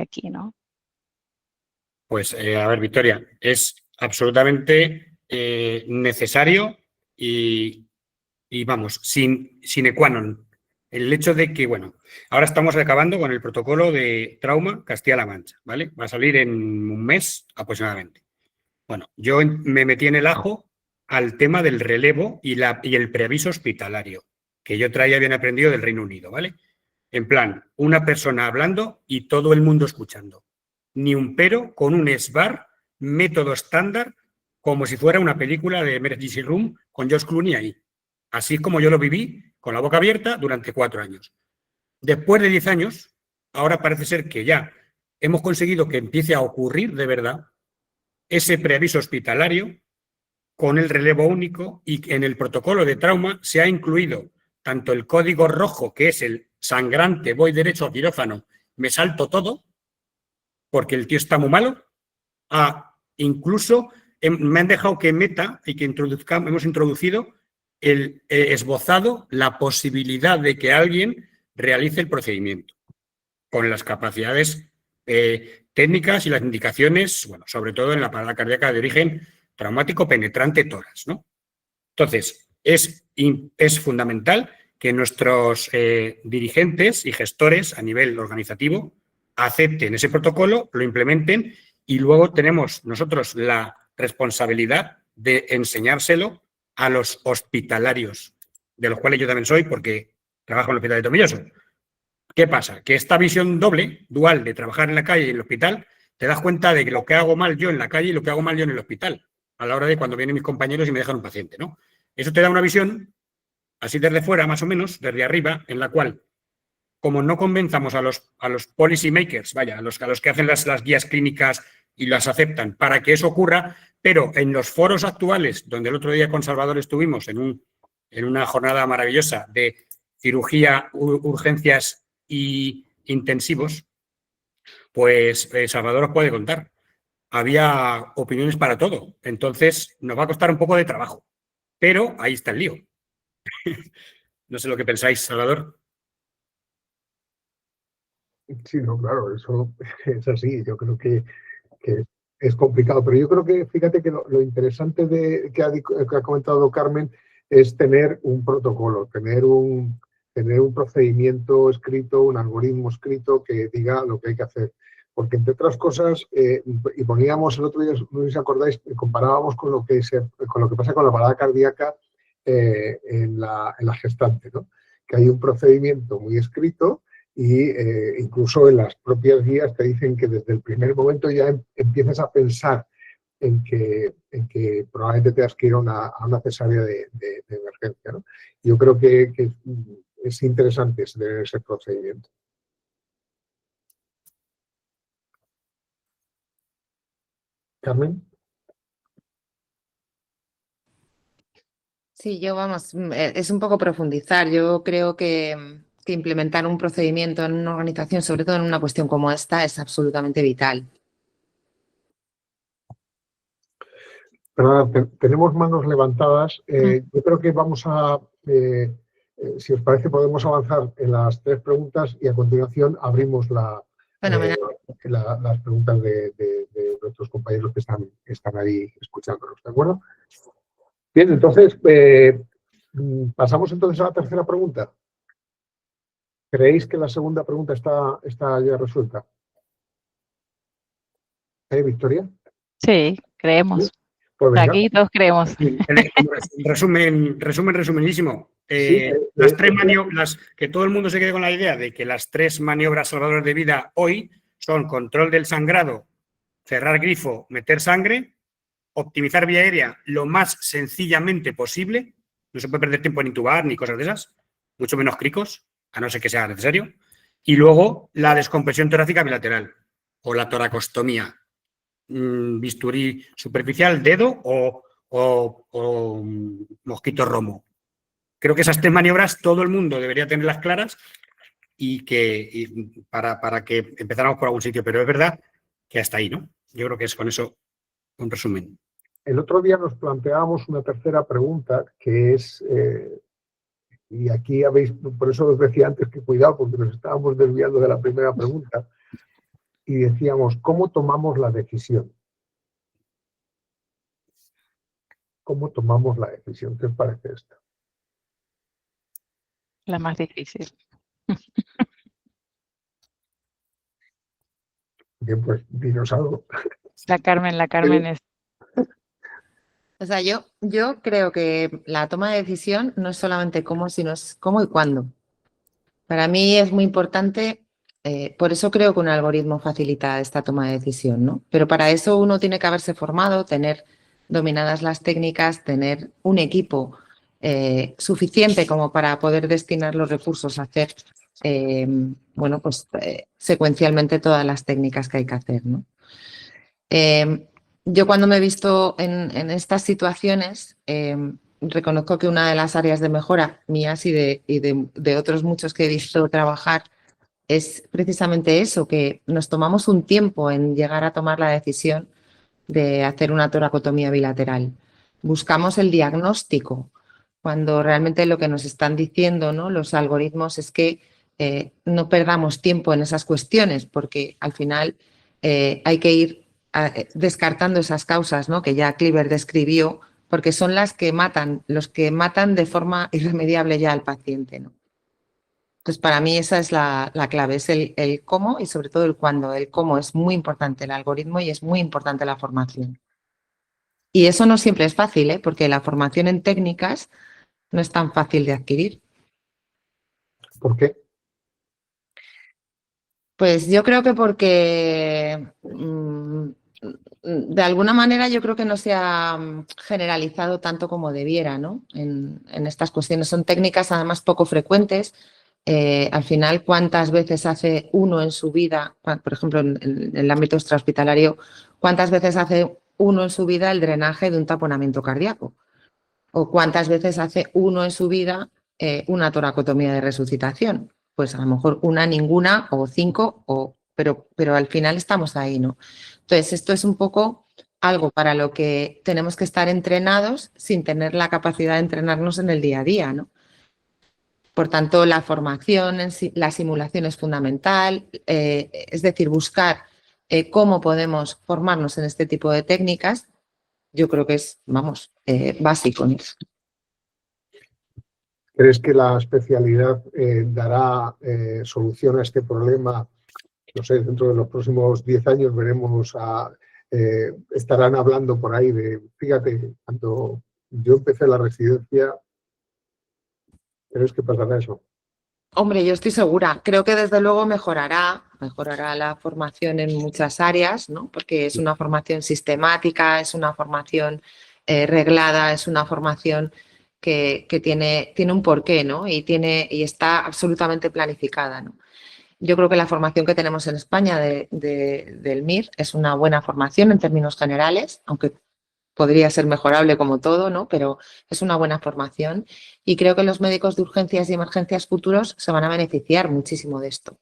aquí, ¿no?
Pues, a ver, Victoria, es absolutamente necesario y vamos, sine qua non. El hecho de que, bueno, ahora estamos acabando con el protocolo de trauma Castilla-La Mancha, ¿vale? Va a salir en un mes aproximadamente. Bueno, yo me metí en el ajo al tema del relevo y el preaviso hospitalario, que yo traía bien aprendido del Reino Unido, ¿vale? En plan, una persona hablando y todo el mundo escuchando. Ni un pero, con un SBAR, método estándar, como si fuera una película de Emergency Room con George Clooney ahí. Así es como yo lo viví, con la boca abierta, durante 4 años. Después de 10 años, ahora parece ser que ya hemos conseguido que empiece a ocurrir de verdad ese preaviso hospitalario con el relevo único, y en el protocolo de trauma se ha incluido tanto el código rojo, que es el sangrante, voy derecho a quirófano, me salto todo, porque el tío está muy malo, incluso me han dejado que meta y que hemos introducido el esbozado la posibilidad de que alguien realice el procedimiento con las capacidades técnicas y las indicaciones, bueno, sobre todo en la parada cardíaca de origen traumático penetrante tórax, ¿no? Entonces, es fundamental que nuestros dirigentes y gestores a nivel organizativo acepten ese protocolo, lo implementen, y luego tenemos nosotros la responsabilidad de enseñárselo a los hospitalarios, de los cuales yo también soy, porque trabajo en el Hospital de Tomelloso. ¿Qué pasa? Que esta visión dual de trabajar en la calle y en el hospital, te das cuenta de que lo que hago mal yo en la calle y lo que hago mal yo en el hospital, a la hora de cuando vienen mis compañeros y me dejan un paciente, ¿no? Eso te da una visión, así desde fuera, más o menos, desde arriba, en la cual, como no convenzamos a los policy makers, vaya, a los que hacen las guías clínicas y las aceptan para que eso ocurra, pero en los foros actuales, donde el otro día con Salvador estuvimos en una jornada maravillosa de cirugía, urgencias y intensivos, pues Salvador os puede contar. Había opiniones para todo. Entonces, nos va a costar un poco de trabajo. Pero ahí está el lío. No sé lo que pensáis, Salvador.
Sí, no, claro, eso es así. Yo creo que es complicado, pero yo creo que, fíjate que lo interesante que ha comentado Carmen es tener un protocolo, tener un procedimiento escrito, un algoritmo escrito que diga lo que hay que hacer. Porque, entre otras cosas, y poníamos el otro día, no sé si os acordáis, comparábamos con lo que pasa con la parada cardíaca en la gestante, ¿no? Que hay un procedimiento muy escrito, y incluso en las propias guías te dicen que desde el primer momento ya empiezas a pensar en que probablemente tengas que ir a una cesárea de emergencia, ¿no? Yo creo que es interesante tener ese procedimiento. Carmen.
Sí, es un poco profundizar. Yo creo que que implementar un procedimiento en una organización, sobre todo en una cuestión como esta, es absolutamente vital.
Perdona, tenemos manos levantadas. Yo creo que vamos a, si os parece, podemos avanzar en las 3 preguntas y a continuación abrimos las preguntas de nuestros compañeros que están ahí escuchándonos, ¿de acuerdo? Bien, entonces, pasamos entonces a la tercera pregunta. ¿Creéis que la segunda pregunta está ya resuelta? Victoria?
Sí, creemos.
Pues venga.
Aquí todos creemos.
Resumenísimo.
Sí,
Las 3 maniobras, que todo el mundo se quede con la idea de que las 3 maniobras salvadoras de vida hoy son control del sangrado, cerrar grifo, meter sangre, optimizar vía aérea lo más sencillamente posible. No se puede perder tiempo en intubar ni cosas de esas, mucho menos cricos, a no ser que sea necesario. Y luego la descompresión torácica bilateral o la toracostomía. Bisturí superficial, dedo o mosquito romo. Creo que esas 3 maniobras todo el mundo debería tenerlas claras y para que empezáramos por algún sitio, pero es verdad que hasta ahí, ¿no? Yo creo que es con eso un resumen.
El otro día nos planteábamos una tercera pregunta que es, y aquí habéis, por eso os decía antes que cuidado porque nos estábamos desviando de la primera pregunta, y decíamos, ¿cómo tomamos la decisión? ¿Cómo tomamos la decisión? ¿Qué os parece esto?
La más difícil.
Bien, pues dinos algo.
La Carmen es.
O sea, yo creo que la toma de decisión no es solamente cómo, sino es cómo y cuándo. Para mí es muy importante, por eso creo que un algoritmo facilita esta toma de decisión, ¿no? Pero para eso uno tiene que haberse formado, tener dominadas las técnicas, tener un equipo suficiente como para poder destinar los recursos a hacer, secuencialmente todas las técnicas que hay que hacer, ¿no? Yo cuando me he visto en estas situaciones, reconozco que una de las áreas de mejora mías y de otros muchos que he visto trabajar es precisamente eso, que nos tomamos un tiempo en llegar a tomar la decisión de hacer una toracotomía bilateral. Buscamos el diagnóstico, cuando realmente lo que nos están diciendo, ¿no?, los algoritmos es que no perdamos tiempo en esas cuestiones, porque al final hay que ir descartando esas causas, ¿no?, que ya Kliber describió, porque son las que matan, los que matan de forma irremediable ya al paciente, ¿no? Entonces, para mí esa es la clave, es el cómo y sobre todo el cuándo. El cómo es muy importante el algoritmo y es muy importante la formación. Y eso no siempre es fácil, porque la formación en técnicas no es tan fácil de adquirir.
¿Por qué?
Pues yo creo que porque de alguna manera yo creo que no se ha generalizado tanto como debiera, ¿no?, en estas cuestiones. Son técnicas además poco frecuentes. Al final, ¿cuántas veces hace uno en su vida, por ejemplo, en el ámbito extrahospitalario, cuántas veces hace uno en su vida el drenaje de un taponamiento cardíaco? ¿O cuántas veces hace uno en su vida una toracotomía de resucitación? Pues a lo mejor una, ninguna, o 5, pero al final estamos ahí, ¿no? Entonces, esto es un poco algo para lo que tenemos que estar entrenados sin tener la capacidad de entrenarnos en el día a día, ¿no? Por tanto, la formación, la simulación es fundamental, es decir, buscar cómo podemos formarnos en este tipo de técnicas, yo creo que es, básico, ¿no?
¿Crees que la especialidad dará solución a este problema? No sé, dentro de los próximos 10 años veremos estarán hablando por ahí de, fíjate, cuando yo empecé la residencia, ¿crees que pasará eso?
Hombre, yo estoy segura. Creo que desde luego mejorará la formación en muchas áreas, ¿no? Porque es una formación sistemática, es una formación reglada, es una formación que tiene un porqué, ¿no? Y está absolutamente planificada, ¿no? Yo creo que la formación que tenemos en España del MIR es una buena formación en términos generales, aunque podría ser mejorable como todo, ¿no? Pero es una buena formación y creo que los médicos de urgencias y emergencias futuros se van a beneficiar muchísimo de esto.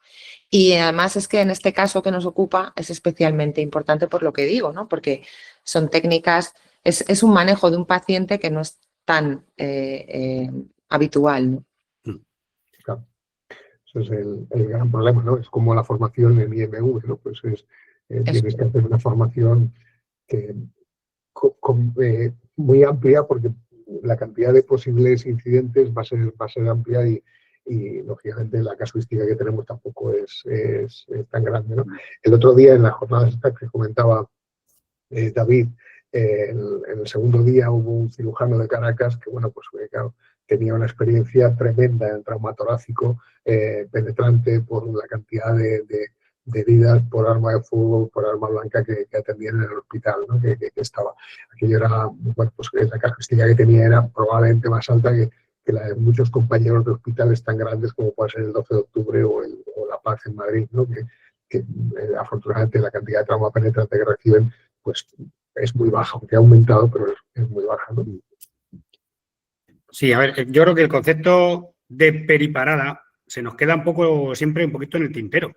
Y además es que en este caso que nos ocupa es especialmente importante por lo que digo, ¿no? Porque son técnicas, es un manejo de un paciente que no es tan habitual, ¿no?
Claro. Eso es el gran problema, ¿no? Es como la formación en IMV, ¿no? Pues tienes que hacer una formación que, muy amplia porque la cantidad de posibles incidentes va a ser amplia y lógicamente la casuística que tenemos tampoco es tan grande, ¿no? El otro día en las jornadas estas que comentaba David, en el segundo día hubo un cirujano de Caracas que, bueno, pues claro, tenía una experiencia tremenda en trauma torácico, penetrante por la cantidad de heridas por arma de fuego, por arma blanca que atendían en el hospital, ¿no? que estaba. Aquello era, bueno, pues la casuística que tenía era probablemente más alta que la de muchos compañeros de hospitales tan grandes como puede ser el 12 de octubre o La Paz en Madrid, ¿no? que afortunadamente la cantidad de trauma penetrante que reciben pues es muy baja, aunque ha aumentado, pero es muy baja, ¿no?
Sí, a ver, yo creo que el concepto de periparada se nos queda siempre un poquito en el tintero.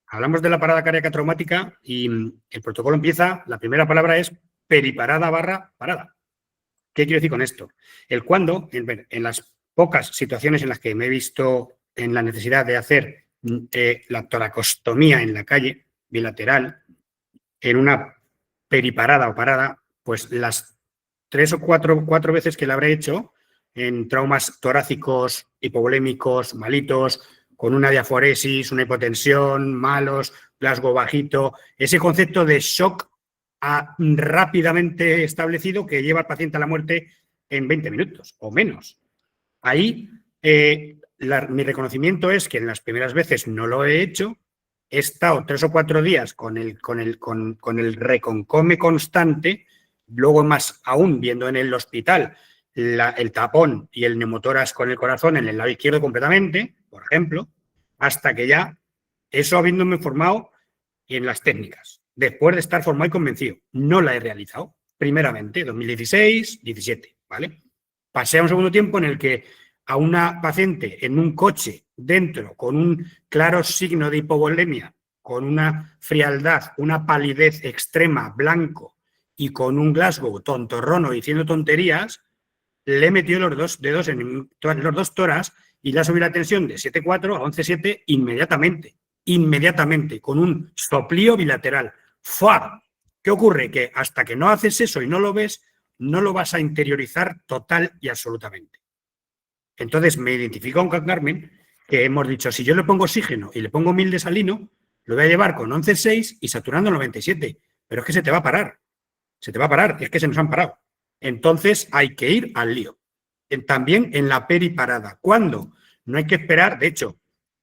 Hablamos de la parada cardíaca traumática y el protocolo empieza, la primera palabra es periparada / parada. ¿Qué quiero decir con esto? El cuándo, en las pocas situaciones en las que me he visto en la necesidad de hacer la toracostomía en la calle, bilateral, en una periparada o parada, pues las 3 o 4 veces que la habré hecho en traumas torácicos, hipovolémicos, malitos, con una diaforesis, una hipotensión, malos, Glasgow bajito, ese concepto de shock rápidamente establecido que lleva al paciente a la muerte en 20 minutos o menos. Ahí mi reconocimiento es que en las primeras veces no lo he hecho. He estado 3 o 4 días con el reconcome constante, luego más aún viendo en el hospital el tapón y el neumotórax con el corazón en el lado izquierdo completamente, por ejemplo, hasta que ya, eso habiéndome formado en las técnicas, después de estar formado y convencido. No la he realizado, primeramente, 2016, 17, ¿vale? Pasé a un segundo tiempo en el que a una paciente en un coche dentro con un claro signo de hipovolemia, con una frialdad, una palidez extrema, blanco y con un Glasgow tontorrono diciendo tonterías, le he metido los 2 dedos en los 2 toras y le ha subido la tensión de 7,4 a 11,7 inmediatamente, con un soplío bilateral. ¡Fua! ¿Qué ocurre? Que hasta que no haces eso y no lo ves, no lo vas a interiorizar total y absolutamente. Entonces me identifico con Carmen, que hemos dicho, si yo le pongo oxígeno y le pongo 1000 de salino, lo voy a llevar con 11,6 y saturando 97. Pero es que se te va a parar. Se te va a parar, es que se nos han parado. Entonces hay que ir al lío. También en la periparada. ¿Cuándo? No hay que esperar. De hecho,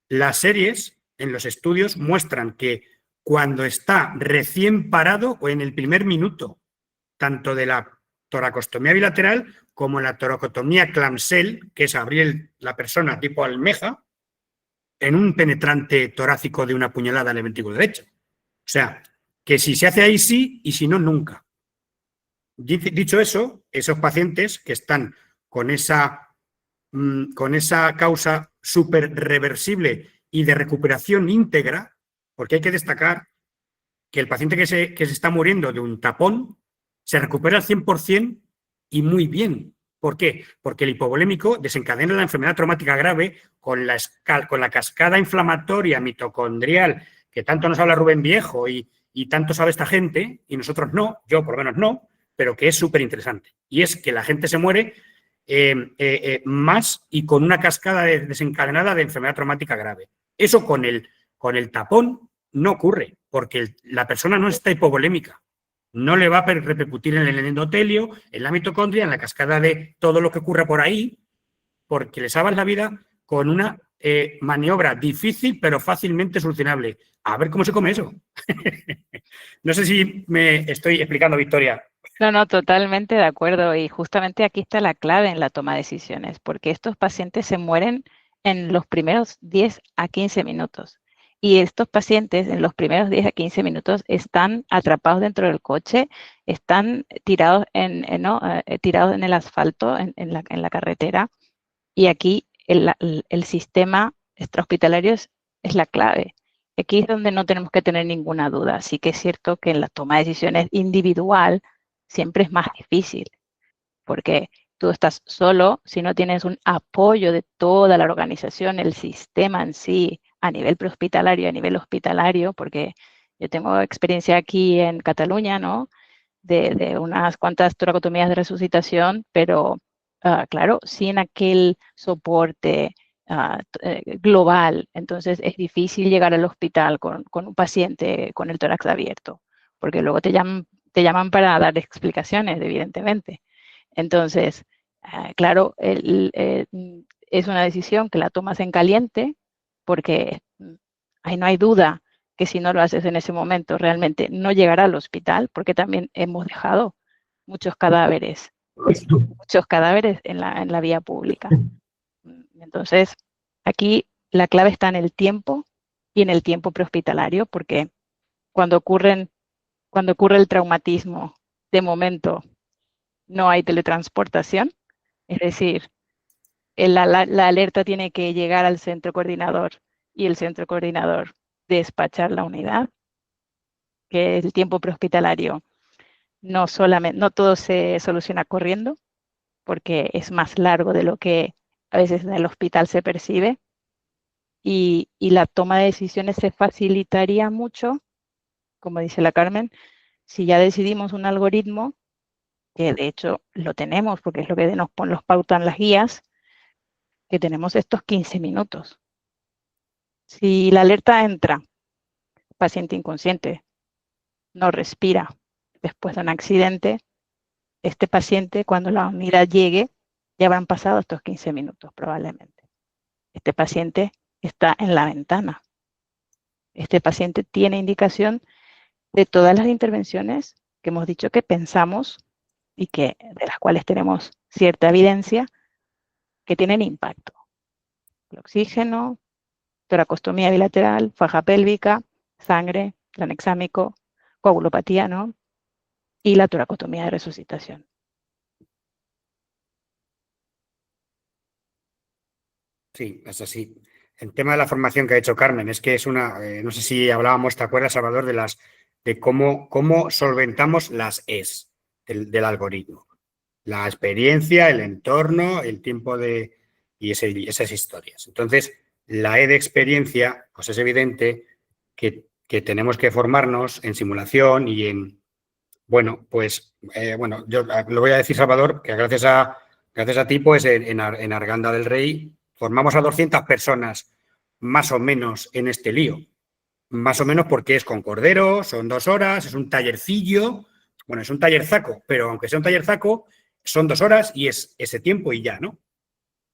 las series en los estudios muestran que cuando está recién parado o en el primer minuto, tanto de la toracostomía bilateral como la toracostomía clamsel, que es abrir la persona tipo almeja, en un penetrante torácico de una puñalada en el ventrículo derecho. O sea, que si se hace ahí sí y si no, nunca. Dicho eso, esos pacientes que están con esa causa súper reversible y de recuperación íntegra, porque hay que destacar que el paciente que se está muriendo de un tapón se recupera al 100% y muy bien. ¿Por qué? Porque el hipovolémico desencadena la enfermedad traumática grave con la cascada inflamatoria mitocondrial que tanto nos habla Rubén Viejo y tanto sabe esta gente, y nosotros no, yo por lo menos no, pero que es súper interesante. Y es que la gente se muere más y con una cascada desencadenada de enfermedad traumática grave. Eso con el tapón no ocurre, porque la persona no está hipovolémica. No le va a repercutir en el endotelio, en la mitocondria, en la cascada de todo lo que ocurra por ahí, porque le salvas la vida con una maniobra difícil pero fácilmente solucionable. A ver cómo se come eso. No sé si me estoy explicando, Victoria.
No, totalmente de acuerdo. Y justamente aquí está la clave en la toma de decisiones, porque estos pacientes se mueren en los primeros 10 a 15 minutos. Y estos pacientes en los primeros 10 a 15 minutos están atrapados dentro del coche, están tirados tirados en el asfalto, en la carretera. Y aquí el sistema extrahospitalario es la clave. Aquí es donde no tenemos que tener ninguna duda. Sí que es cierto que en la toma de decisiones individual siempre es más difícil, porque tú estás solo si no tienes un apoyo de toda la organización, el sistema en sí, a nivel prehospitalario, a nivel hospitalario, porque yo tengo experiencia aquí en Cataluña, ¿no? De unas cuantas toracotomías de resucitación, pero claro, sin aquel soporte global, entonces es difícil llegar al hospital con un paciente con el tórax abierto, porque luego te llaman para dar explicaciones, evidentemente. Entonces, claro, es una decisión que la tomas en caliente, porque ahí no hay duda que si no lo haces en ese momento realmente no llegará al hospital, porque también hemos dejado muchos cadáveres en la vía pública. Entonces, aquí la clave está en el tiempo y en el tiempo prehospitalario, porque cuando ocurre el traumatismo, de momento no hay teletransportación, es decir, la alerta tiene que llegar al centro coordinador y el centro coordinador despachar la unidad, que el tiempo prehospitalario no todo se soluciona corriendo, porque es más largo de lo que a veces en el hospital se percibe, y la toma de decisiones se facilitaría mucho, como dice la Carmen, si ya decidimos un algoritmo, que de hecho lo tenemos, porque es lo que nos pautan las guías, que tenemos estos 15 minutos. Si la alerta entra, paciente inconsciente, no respira después de un accidente, este paciente, cuando la unidad llegue, ya habrán pasado estos 15 minutos probablemente. Este paciente está en la ventana. Este paciente tiene indicación de todas las intervenciones que hemos dicho que pensamos y de las cuales tenemos cierta evidencia que tienen impacto. El oxígeno, toracostomía bilateral, faja pélvica, sangre, plan exámico, coagulopatía, ¿no? Y la toracotomía de resucitación.
Sí, es así. El tema de la formación que ha hecho Carmen es que es no sé si hablábamos, ¿te acuerdas, Salvador, de cómo solventamos las ES del algoritmo? La experiencia, el entorno, el tiempo y esas historias. Entonces, la E de experiencia, pues es evidente que tenemos que formarnos en simulación y yo lo voy a decir, Salvador, que gracias a ti, pues en Arganda del Rey formamos a 200 personas más o menos en este lío. Más o menos porque es con Cordero, son 2 horas, es un tallercillo, bueno, es un tallerzaco, pero aunque sea un tallerzaco, son 2 horas y es ese tiempo y ya, ¿no?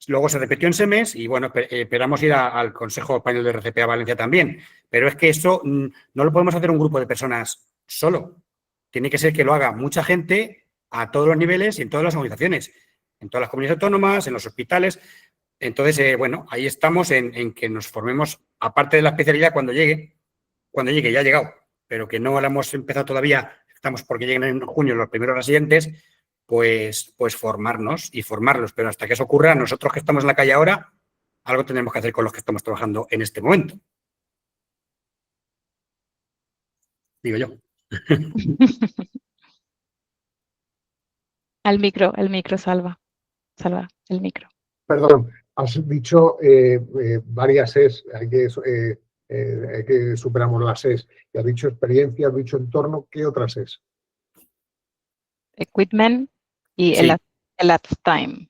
Luego se repitió en SEMES y, bueno, esperamos ir al Consejo Español de RCPA Valencia también. Pero es que eso no lo podemos hacer un grupo de personas solo. Tiene que ser que lo haga mucha gente a todos los niveles y en todas las organizaciones, en todas las comunidades autónomas, en los hospitales. Entonces, ahí estamos en que nos formemos, aparte de la especialidad, cuando llegue, ya ha llegado, pero que no la hemos empezado todavía, estamos porque lleguen en junio los primeros residentes, pues formarnos y formarlos. Pero hasta que eso ocurra, nosotros que estamos en la calle ahora, algo tenemos que hacer con los que estamos trabajando en este momento. Digo yo.
El micro, Salva, el micro.
Perdón, has dicho varias ES, hay que superamos las ES. Y has dicho experiencia, has dicho entorno, ¿qué otras ES?
Equipment y
Sí.
el at time.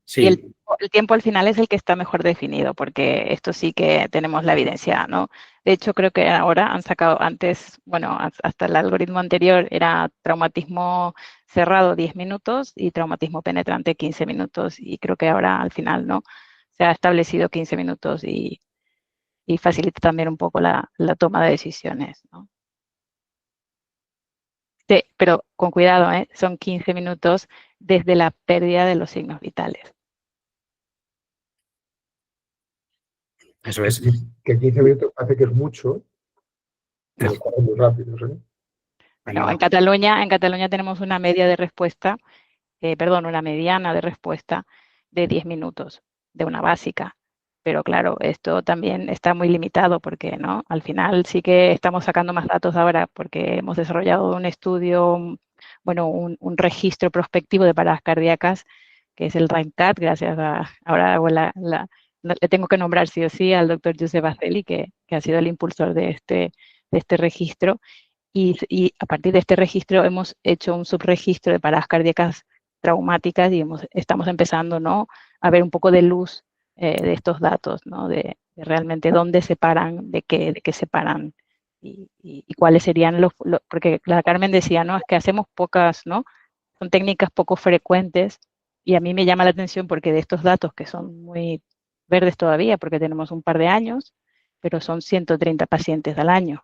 Sí.
Y el tiempo al final es el que está mejor definido, porque esto sí que tenemos la evidencia, ¿no? De hecho, creo que ahora han sacado antes, bueno, hasta el algoritmo anterior era traumatismo cerrado 10 minutos y traumatismo penetrante 15 minutos. Y creo que ahora al final, ¿no? Se ha establecido 15 minutos y facilita también un poco la toma de decisiones, ¿no? Sí, pero con cuidado, ¿eh? Son 15 minutos desde la pérdida de los signos vitales.
Eso es.
Que 15 minutos parece que es mucho, pero
No.
corren muy rápidos, ¿eh?
Bueno, en Cataluña tenemos una media de respuesta, una mediana de respuesta de 10 minutos de una básica. Pero claro, esto también está muy limitado porque, ¿no? Al final sí que estamos sacando más datos ahora porque hemos desarrollado un estudio, bueno, un registro prospectivo de paradas cardíacas, que es el RIME-CAT, gracias a, ahora hago le tengo que nombrar sí o sí al doctor Josep Aceli, que ha sido el impulsor de este registro. Y a partir de este registro hemos hecho un subregistro de paradas cardíacas traumáticas y estamos empezando, ¿no?, a ver un poco de luz de estos datos, ¿no?, de realmente dónde separan, de qué separan y cuáles serían porque la Carmen decía, ¿no?, es que hacemos pocas, ¿no?, son técnicas poco frecuentes y a mí me llama la atención porque de estos datos que son muy verdes todavía, porque tenemos un par de años, pero son 130 pacientes al año,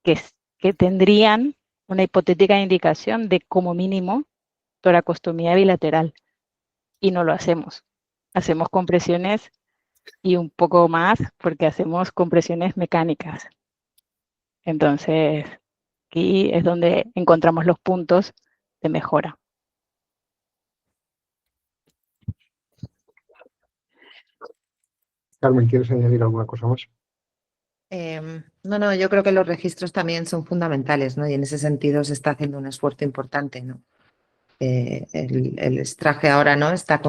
que tendrían una hipotética indicación de como mínimo toracostomía bilateral y no lo hacemos. Hacemos compresiones y un poco más porque hacemos compresiones mecánicas. Entonces, aquí es donde encontramos los puntos de mejora.
Carmen, ¿quieres añadir alguna cosa más?
No, yo creo que los registros también son fundamentales, ¿no? Y en ese sentido se está haciendo un esfuerzo importante, ¿no? El STRAGE ahora, ¿no?, está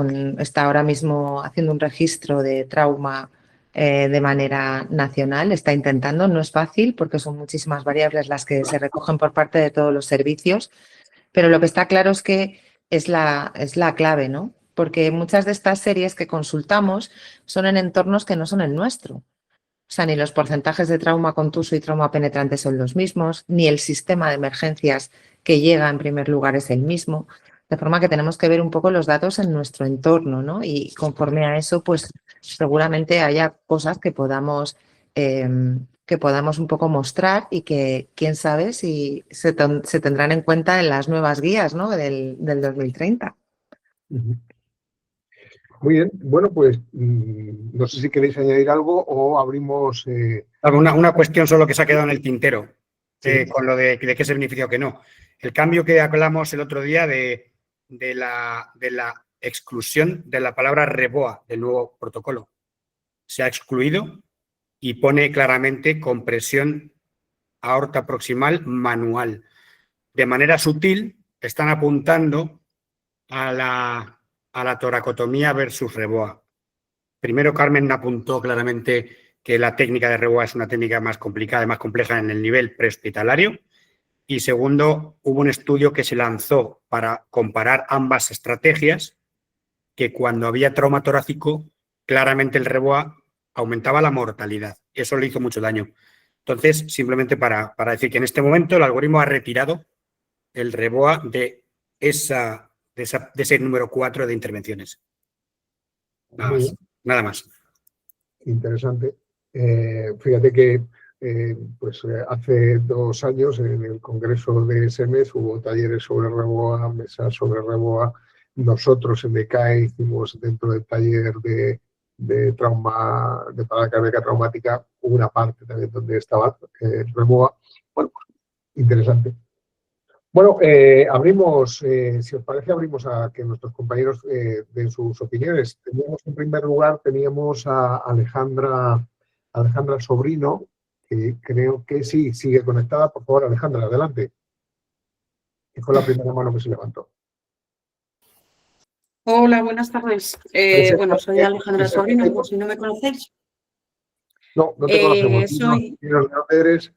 ahora mismo haciendo un registro de trauma de manera nacional, está intentando, no es fácil porque son muchísimas variables las que se recogen por parte de todos los servicios, pero lo que está claro es que es la clave, ¿no? Porque muchas de estas series que consultamos son en entornos que no son el nuestro. O sea, ni los porcentajes de trauma contuso y trauma penetrante son los mismos, ni el sistema de emergencias que llega en primer lugar es el mismo. De forma que tenemos que ver un poco los datos en nuestro entorno, ¿no? Y conforme a eso, pues seguramente haya cosas que podamos un poco mostrar y que quién sabe si se tendrán en cuenta en las nuevas guías, ¿no?, del 2030.
Muy bien, bueno, pues no sé si queréis añadir algo o abrimos...
Una cuestión solo que se ha quedado en el tintero,
Sí.
con lo de qué se beneficia o qué no. El cambio que hablamos el otro día de la exclusión de la palabra REBOA del nuevo protocolo. Se ha excluido y pone claramente compresión aorta proximal manual. De manera sutil están apuntando a la toracotomía versus REBOA. Primero, Carmen apuntó claramente que la técnica de REBOA es una técnica más complicada y más compleja en el nivel prehospitalario. Y segundo, hubo un estudio que se lanzó para comparar ambas estrategias, que cuando había trauma torácico, claramente el REBOA aumentaba la mortalidad. Eso le hizo mucho daño. Entonces, simplemente para decir que en este momento el algoritmo ha retirado el REBOA de ese número 4 de intervenciones. Nada más.
Interesante. Fíjate que hace 2 años en el Congreso de SEMES hubo talleres sobre REBOA, mesas sobre REBOA. Nosotros en DECAE hicimos dentro del taller de trauma, de parada cardíaca traumática, una parte también donde estaba REBOA. Bueno, pues, interesante. Bueno, abrimos, si os parece, abrimos a que nuestros compañeros den sus opiniones. En primer lugar, teníamos a Alejandra Sobrino, que creo que sí, sigue conectada. Por favor, Alejandra, adelante. Que fue la primera mano que se levantó.
Hola, buenas tardes. Bueno, soy Alejandra Sobrino, por si no me conocéis.
No te conocemos.
¿De
dónde eres?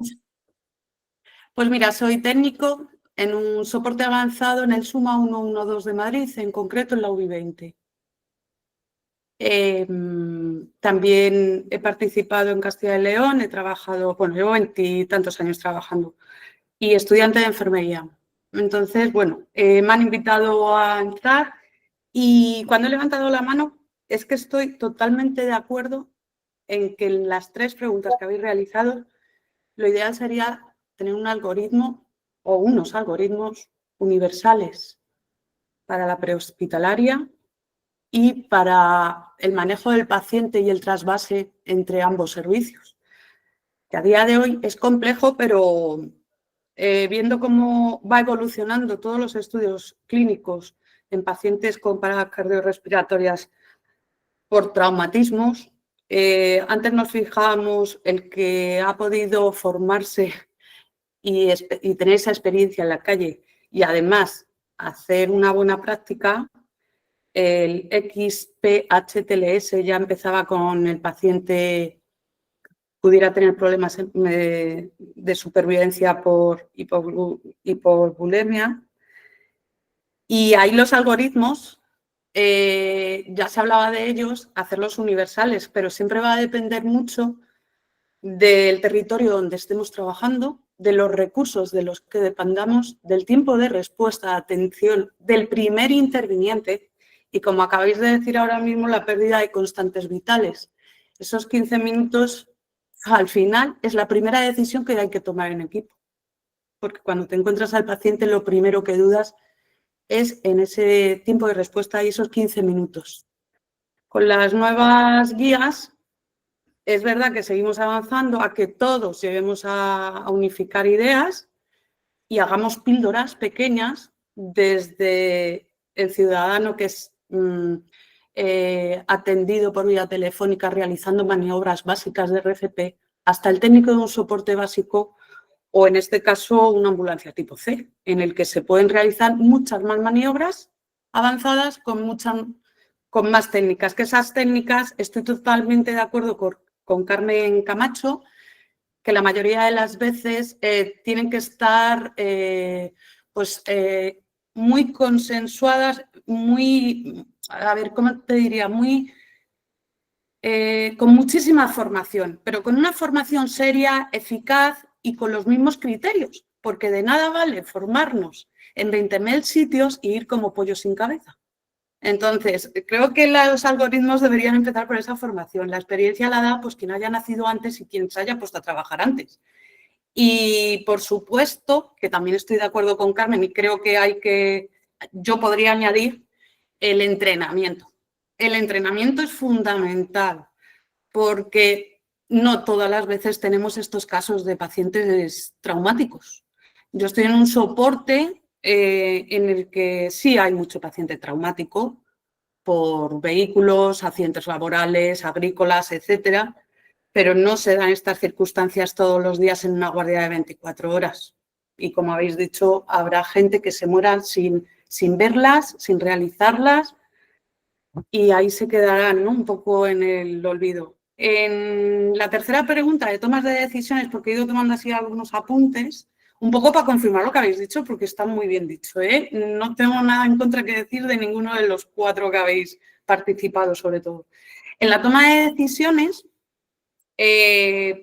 Pues mira, soy técnico en un soporte avanzado en el SUMA 112 de Madrid, en concreto en la UBI20. También he participado en Castilla y León, he trabajado, bueno, llevo 20 y tantos años trabajando, y estudiante de enfermería. Entonces, bueno, me han invitado a entrar y cuando he levantado la mano es que estoy totalmente de acuerdo en que en las 3 preguntas que habéis realizado, lo ideal sería tener un algoritmo o unos algoritmos universales para la prehospitalaria y para el manejo del paciente y el trasvase entre ambos servicios, que a día de hoy es complejo, pero viendo cómo va evolucionando todos los estudios clínicos en pacientes con paradas cardiorrespiratorias por traumatismos, antes nos fijábamos el que ha podido formarse y tener esa experiencia en la calle y además hacer una buena práctica. El XPHTLS ya empezaba con el paciente pudiera tener problemas de supervivencia por hipovolemia. Y ahí los algoritmos, ya se hablaba de ellos, hacerlos universales, pero siempre va a depender mucho del territorio donde estemos trabajando, de los recursos de los que dependamos, del tiempo de respuesta, de atención del primer interviniente y, como acabáis de decir ahora mismo, la pérdida de constantes vitales. Esos 15 minutos, al final, es la primera decisión que hay que tomar en equipo, porque cuando te encuentras al paciente lo primero que dudas es en ese tiempo de respuesta y esos 15 minutos. Con las nuevas guías, es verdad que seguimos avanzando a que todos lleguemos a unificar ideas y hagamos píldoras pequeñas desde el ciudadano que es atendido por vía telefónica realizando maniobras básicas de RCP hasta el técnico de un soporte básico o, en este caso, una ambulancia tipo C, en el que se pueden realizar muchas más maniobras avanzadas con más técnicas. Que esas técnicas, estoy totalmente de acuerdo con Carmen Camacho, que la mayoría de las veces tienen que estar muy consensuadas, ¿cómo te diría? Con muchísima formación, pero con una formación seria, eficaz y con los mismos criterios, porque de nada vale formarnos en 20.000 sitios y ir como pollo sin cabeza. Entonces, creo que los algoritmos deberían empezar por esa formación. La experiencia la da pues quien haya nacido antes y quien se haya puesto a trabajar antes. Y, por supuesto, que también estoy de acuerdo con Carmen y creo que yo podría añadir el entrenamiento. El entrenamiento es fundamental porque no todas las veces tenemos estos casos de pacientes traumáticos. Yo estoy en un soporte en el que sí hay mucho paciente traumático por vehículos, accidentes laborales, agrícolas, etcétera, pero no se dan estas circunstancias todos los días en una guardia de 24 horas. Y, como habéis dicho, habrá gente que se muera sin verlas, sin realizarlas, y ahí se quedarán, ¿no?, un poco en el olvido. En la tercera pregunta de tomas de decisiones, porque he ido tomando así algunos apuntes, un poco para confirmar lo que habéis dicho, porque está muy bien dicho, ¿eh? No tengo nada en contra que decir de ninguno de los 4 que habéis participado, sobre todo. En la toma de decisiones,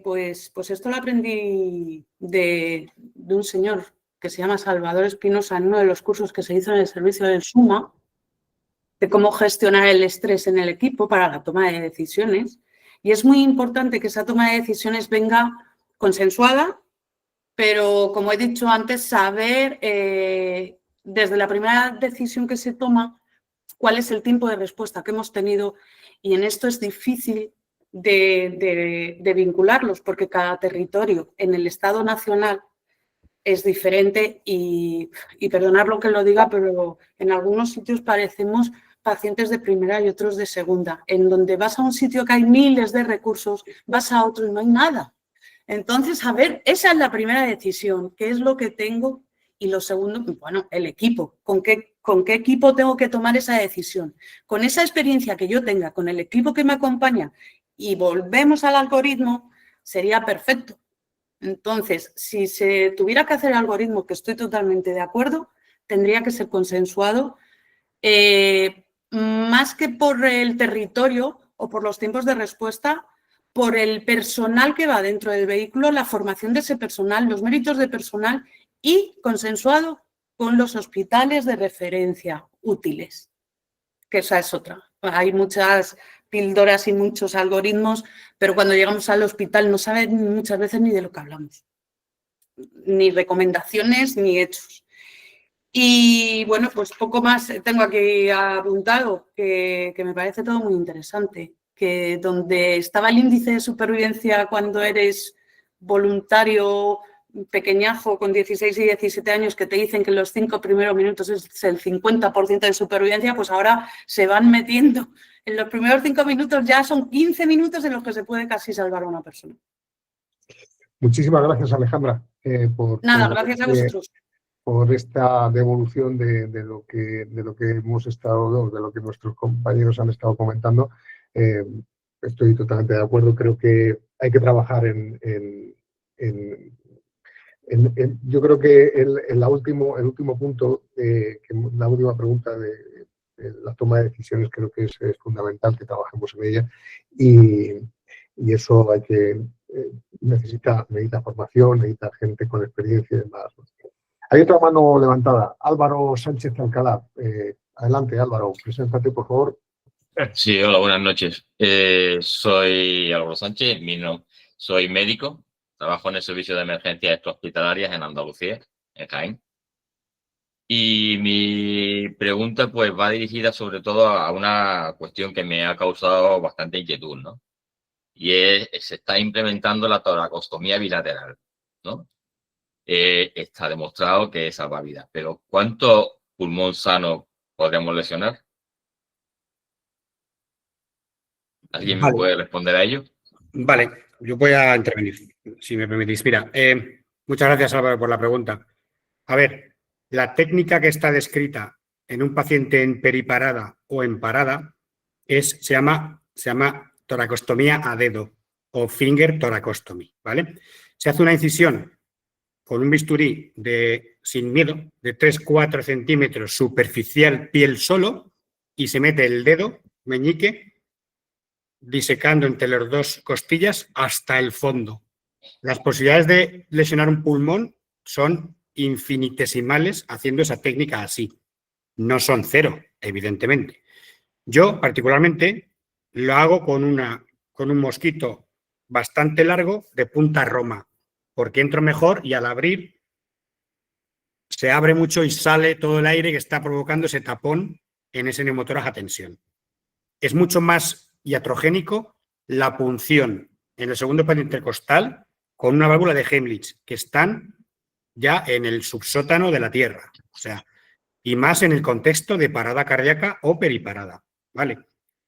pues esto lo aprendí de un señor que se llama Salvador Espinosa en uno de los cursos que se hizo en el servicio del SUMA, de cómo gestionar el estrés en el equipo para la toma de decisiones. Y es muy importante que esa toma de decisiones venga consensuada, pero, como he dicho antes, saber desde la primera decisión que se toma cuál es el tiempo de respuesta que hemos tenido, y en esto es difícil de vincularlos porque cada territorio en el Estado nacional es diferente y perdonad lo que lo diga, pero en algunos sitios parecemos pacientes de primera y otros de segunda, en donde vas a un sitio que hay miles de recursos, vas a otro y no hay nada. Entonces, a ver, esa es la primera decisión, ¿qué es lo que tengo? Y lo segundo, bueno, el equipo, ¿con qué equipo tengo que tomar esa decisión? Con esa experiencia que yo tenga, con el equipo que me acompaña, y volvemos al algoritmo, sería perfecto. Entonces, si se tuviera que hacer el algoritmo, que estoy totalmente de acuerdo, tendría que ser consensuado, más que por el territorio o por los tiempos de respuesta, por el personal que va dentro del vehículo, la formación de ese personal, los méritos de personal, y consensuado con los hospitales de referencia útiles, que esa es otra. Hay muchas píldoras y muchos algoritmos, pero cuando llegamos al hospital no saben muchas veces ni de lo que hablamos, ni recomendaciones ni hechos. Y bueno, pues poco más tengo aquí apuntado, que me parece todo muy interesante, que donde estaba el índice de supervivencia cuando eres voluntario pequeñajo con 16 y 17 años, que te dicen que los 5 primeros minutos es el 50% de supervivencia, pues ahora se van metiendo. En los primeros 5 minutos ya son 15 minutos en los que se puede casi salvar a una persona.
Muchísimas gracias, Alejandra,
Nada, gracias a vosotros.
por esta devolución de lo que hemos estado, de lo que nuestros compañeros han estado comentando. Estoy totalmente de acuerdo. Creo que hay que trabajar yo creo que el último punto, la última pregunta de la toma de decisiones, creo que es fundamental que trabajemos en ella, y eso hay que necesita formación, necesita gente con experiencia y demás. Hay otra mano levantada, Álvaro Sánchez Alcalá. Adelante, Álvaro, preséntate, por favor.
Sí, hola, buenas noches. Soy Álvaro Sánchez, soy médico, trabajo en el servicio de emergencias extrahospitalarias en Andalucía, en Jaén. Y mi pregunta pues va dirigida sobre todo a una cuestión que me ha causado bastante inquietud, ¿no? Y se está implementando la toracostomía bilateral, ¿no? Está demostrado que salva vidas, pero ¿cuánto pulmón sano podríamos lesionar? ¿Alguien me puede responder a ello?
Vale, yo voy a intervenir, si me permitís. Mira, muchas gracias, Álvaro, por la pregunta. A ver, la técnica que está descrita en un paciente en periparada o en parada se llama toracostomía a dedo o finger thoracostomy, ¿vale? Se hace una incisión con un bisturí sin miedo de 3-4 centímetros superficial, piel solo, y se mete el dedo meñique disecando entre las dos costillas hasta el fondo. Las posibilidades de lesionar un pulmón son infinitesimales haciendo esa técnica así. No son cero, evidentemente. Yo, particularmente, lo hago con un mosquito bastante largo de punta roma, porque entro mejor y al abrir se abre mucho y sale todo el aire que está provocando ese tapón en ese neumotórax a tensión. Es mucho más iatrogénico la punción en el segundo panel intercostal con una válvula de Heimlich, que están ya en el subsótano de la Tierra. O sea, y más en el contexto de parada cardíaca o periparada, ¿vale?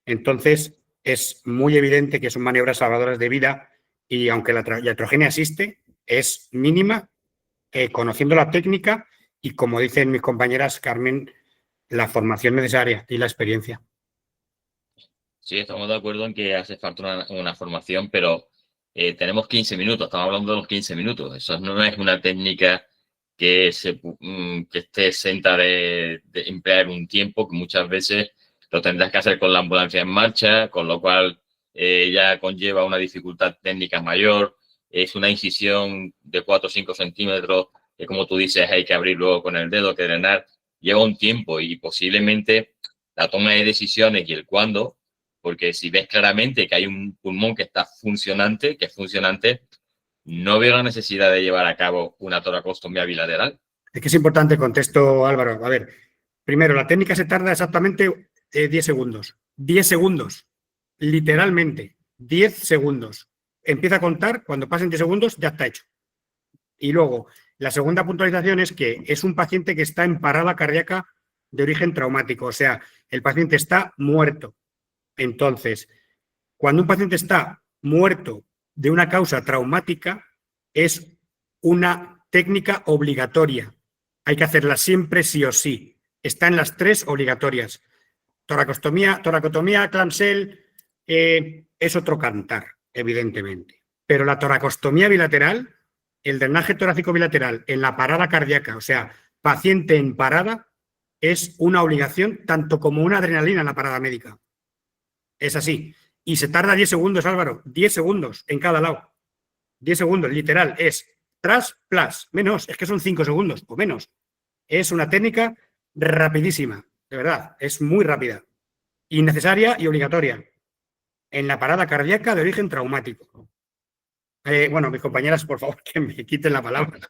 Entonces, es muy evidente que son maniobras salvadoras de vida y aunque la iatrogenia existe, es mínima, conociendo la técnica y, como dicen mis compañeras, Carmen, la formación necesaria y la experiencia.
Sí, estamos de acuerdo en que hace falta una formación, pero tenemos 15 minutos, estamos hablando de los 15 minutos. Eso no es una técnica que esté exenta de emplear un tiempo que muchas veces lo tendrás que hacer con la ambulancia en marcha, con lo cual ya conlleva una dificultad técnica mayor. Es una incisión de 4 o 5 centímetros que, como tú dices, hay que abrir luego con el dedo, que drenar. Lleva un tiempo y posiblemente la toma de decisiones y el cuándo, porque si ves claramente que hay un pulmón que está funcionante, no veo la necesidad de llevar a cabo una toracostomía bilateral.
Es que es importante el contexto, Álvaro. A ver, primero, la técnica se tarda exactamente 10 segundos. 10 segundos. Literalmente. 10 segundos. Empieza a contar, cuando pasen 10 segundos ya está hecho. Y luego, la segunda puntualización es que es un paciente que está en parada cardíaca de origen traumático. O sea, el paciente está muerto. Entonces, cuando un paciente está muerto de una causa traumática, es una técnica obligatoria. Hay que hacerla siempre sí o sí. Está en las 3 obligatorias. Toracotomía, clamshell, es otro cantar, evidentemente. Pero la toracostomía bilateral, el drenaje torácico bilateral en la parada cardíaca, o sea, paciente en parada, es una obligación tanto como una adrenalina en la parada médica. Es así. Y se tarda 10 segundos, Álvaro. 10 segundos en cada lado. 10 segundos, literal. Es tras, plas. Menos. Es que son 5 segundos o menos. Es una técnica rapidísima. De verdad. Es muy rápida. Innecesaria y obligatoria. En la parada cardíaca de origen traumático. Bueno, mis compañeras, por favor, que me quiten la palabra.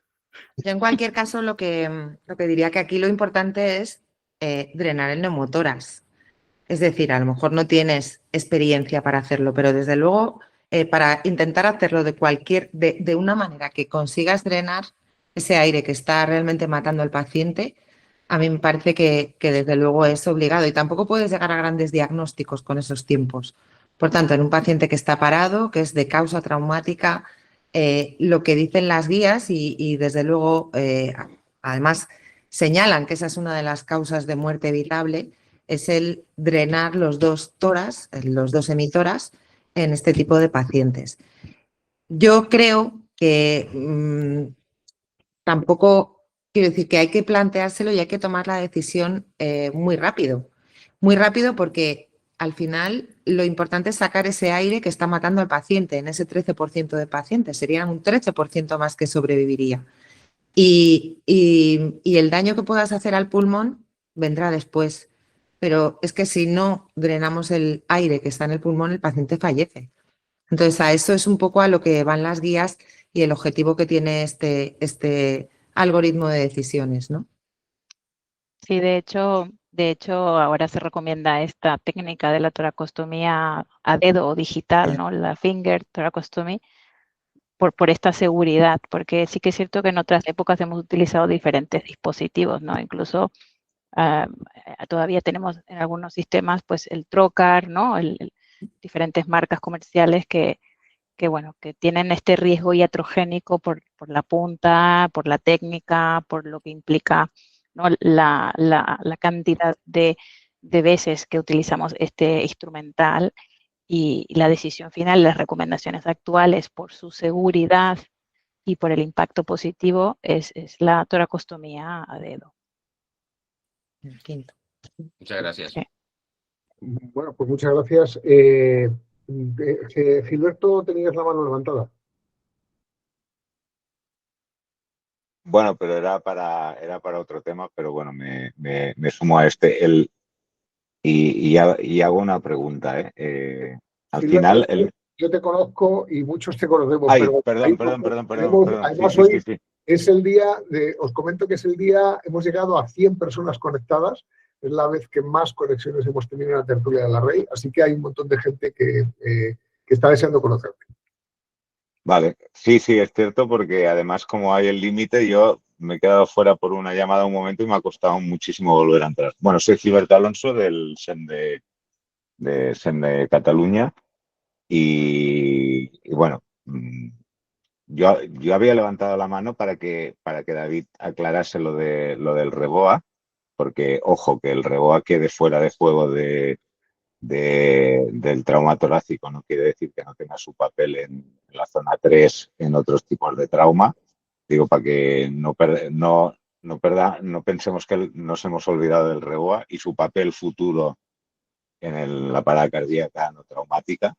Yo en cualquier caso lo que diría que aquí lo importante es drenar el neumotórax. Es decir, a lo mejor no tienes experiencia para hacerlo, pero desde luego para intentar hacerlo de una manera que consigas drenar ese aire que está realmente matando al paciente, a mí me parece que desde luego es obligado y tampoco puedes llegar a grandes diagnósticos con esos tiempos. Por tanto, en un paciente que está parado, que es de causa traumática, lo que dicen las guías y desde luego además señalan que esa es una de las causas de muerte evitable, es el drenar los dos toras, los dos hemitoras en este tipo de pacientes. Yo creo que tampoco, quiero decir que hay que planteárselo y hay que tomar la decisión muy rápido porque al final lo importante es sacar ese aire que está matando al paciente, en ese 13% de pacientes, serían un 13% más que sobreviviría. Y el daño que puedas hacer al pulmón vendrá después. Pero es que si no drenamos el aire que está en el pulmón, el paciente fallece. Entonces, a eso es un poco a lo que van las guías y el objetivo que tiene este algoritmo de decisiones, ¿no?
Sí, de hecho, ahora se recomienda esta técnica de la toracostomía a dedo o digital, ¿no? La finger thoracostomy, por esta seguridad, porque sí que es cierto que en otras épocas hemos utilizado diferentes dispositivos, ¿no? Incluso todavía tenemos en algunos sistemas, pues el trocar, ¿no? Diferentes marcas comerciales bueno, que tienen este riesgo iatrogénico por la punta, por la técnica, por lo que implica, ¿no? la cantidad de veces que utilizamos este instrumental y la decisión final, las recomendaciones actuales por su seguridad y por el impacto positivo es la toracostomía a dedo.
El quinto.
Muchas gracias.
Sí.
Bueno, pues muchas gracias. Gilberto, tenías la mano levantada.
Bueno, pero era para otro tema, pero bueno, me sumo a este. Y hago una pregunta. Al
Gilberto,
final,
yo te conozco y muchos te conocemos,
Ay,
pero
perdón.
además
Sí.
hoy es el día os comento que es el día, hemos llegado a 100 personas conectadas, es la vez que más conexiones hemos tenido en la tertulia de la Rey, así que hay un montón de gente que está deseando conocerte.
Vale, sí, es cierto, porque además como hay el límite, yo me he quedado fuera por una llamada un momento y me ha costado muchísimo volver a entrar. Bueno, soy Gilberto Alonso del SEM de Cataluña y bueno, yo había levantado la mano para que David aclarase lo del Reboa, porque ojo, que el Reboa quede fuera de juego del trauma torácico no quiere decir que no tenga su papel en la zona 3 en otros tipos de trauma. Digo, para que no pensemos que nos hemos olvidado del REBOA y su papel futuro en la parada cardíaca no traumática.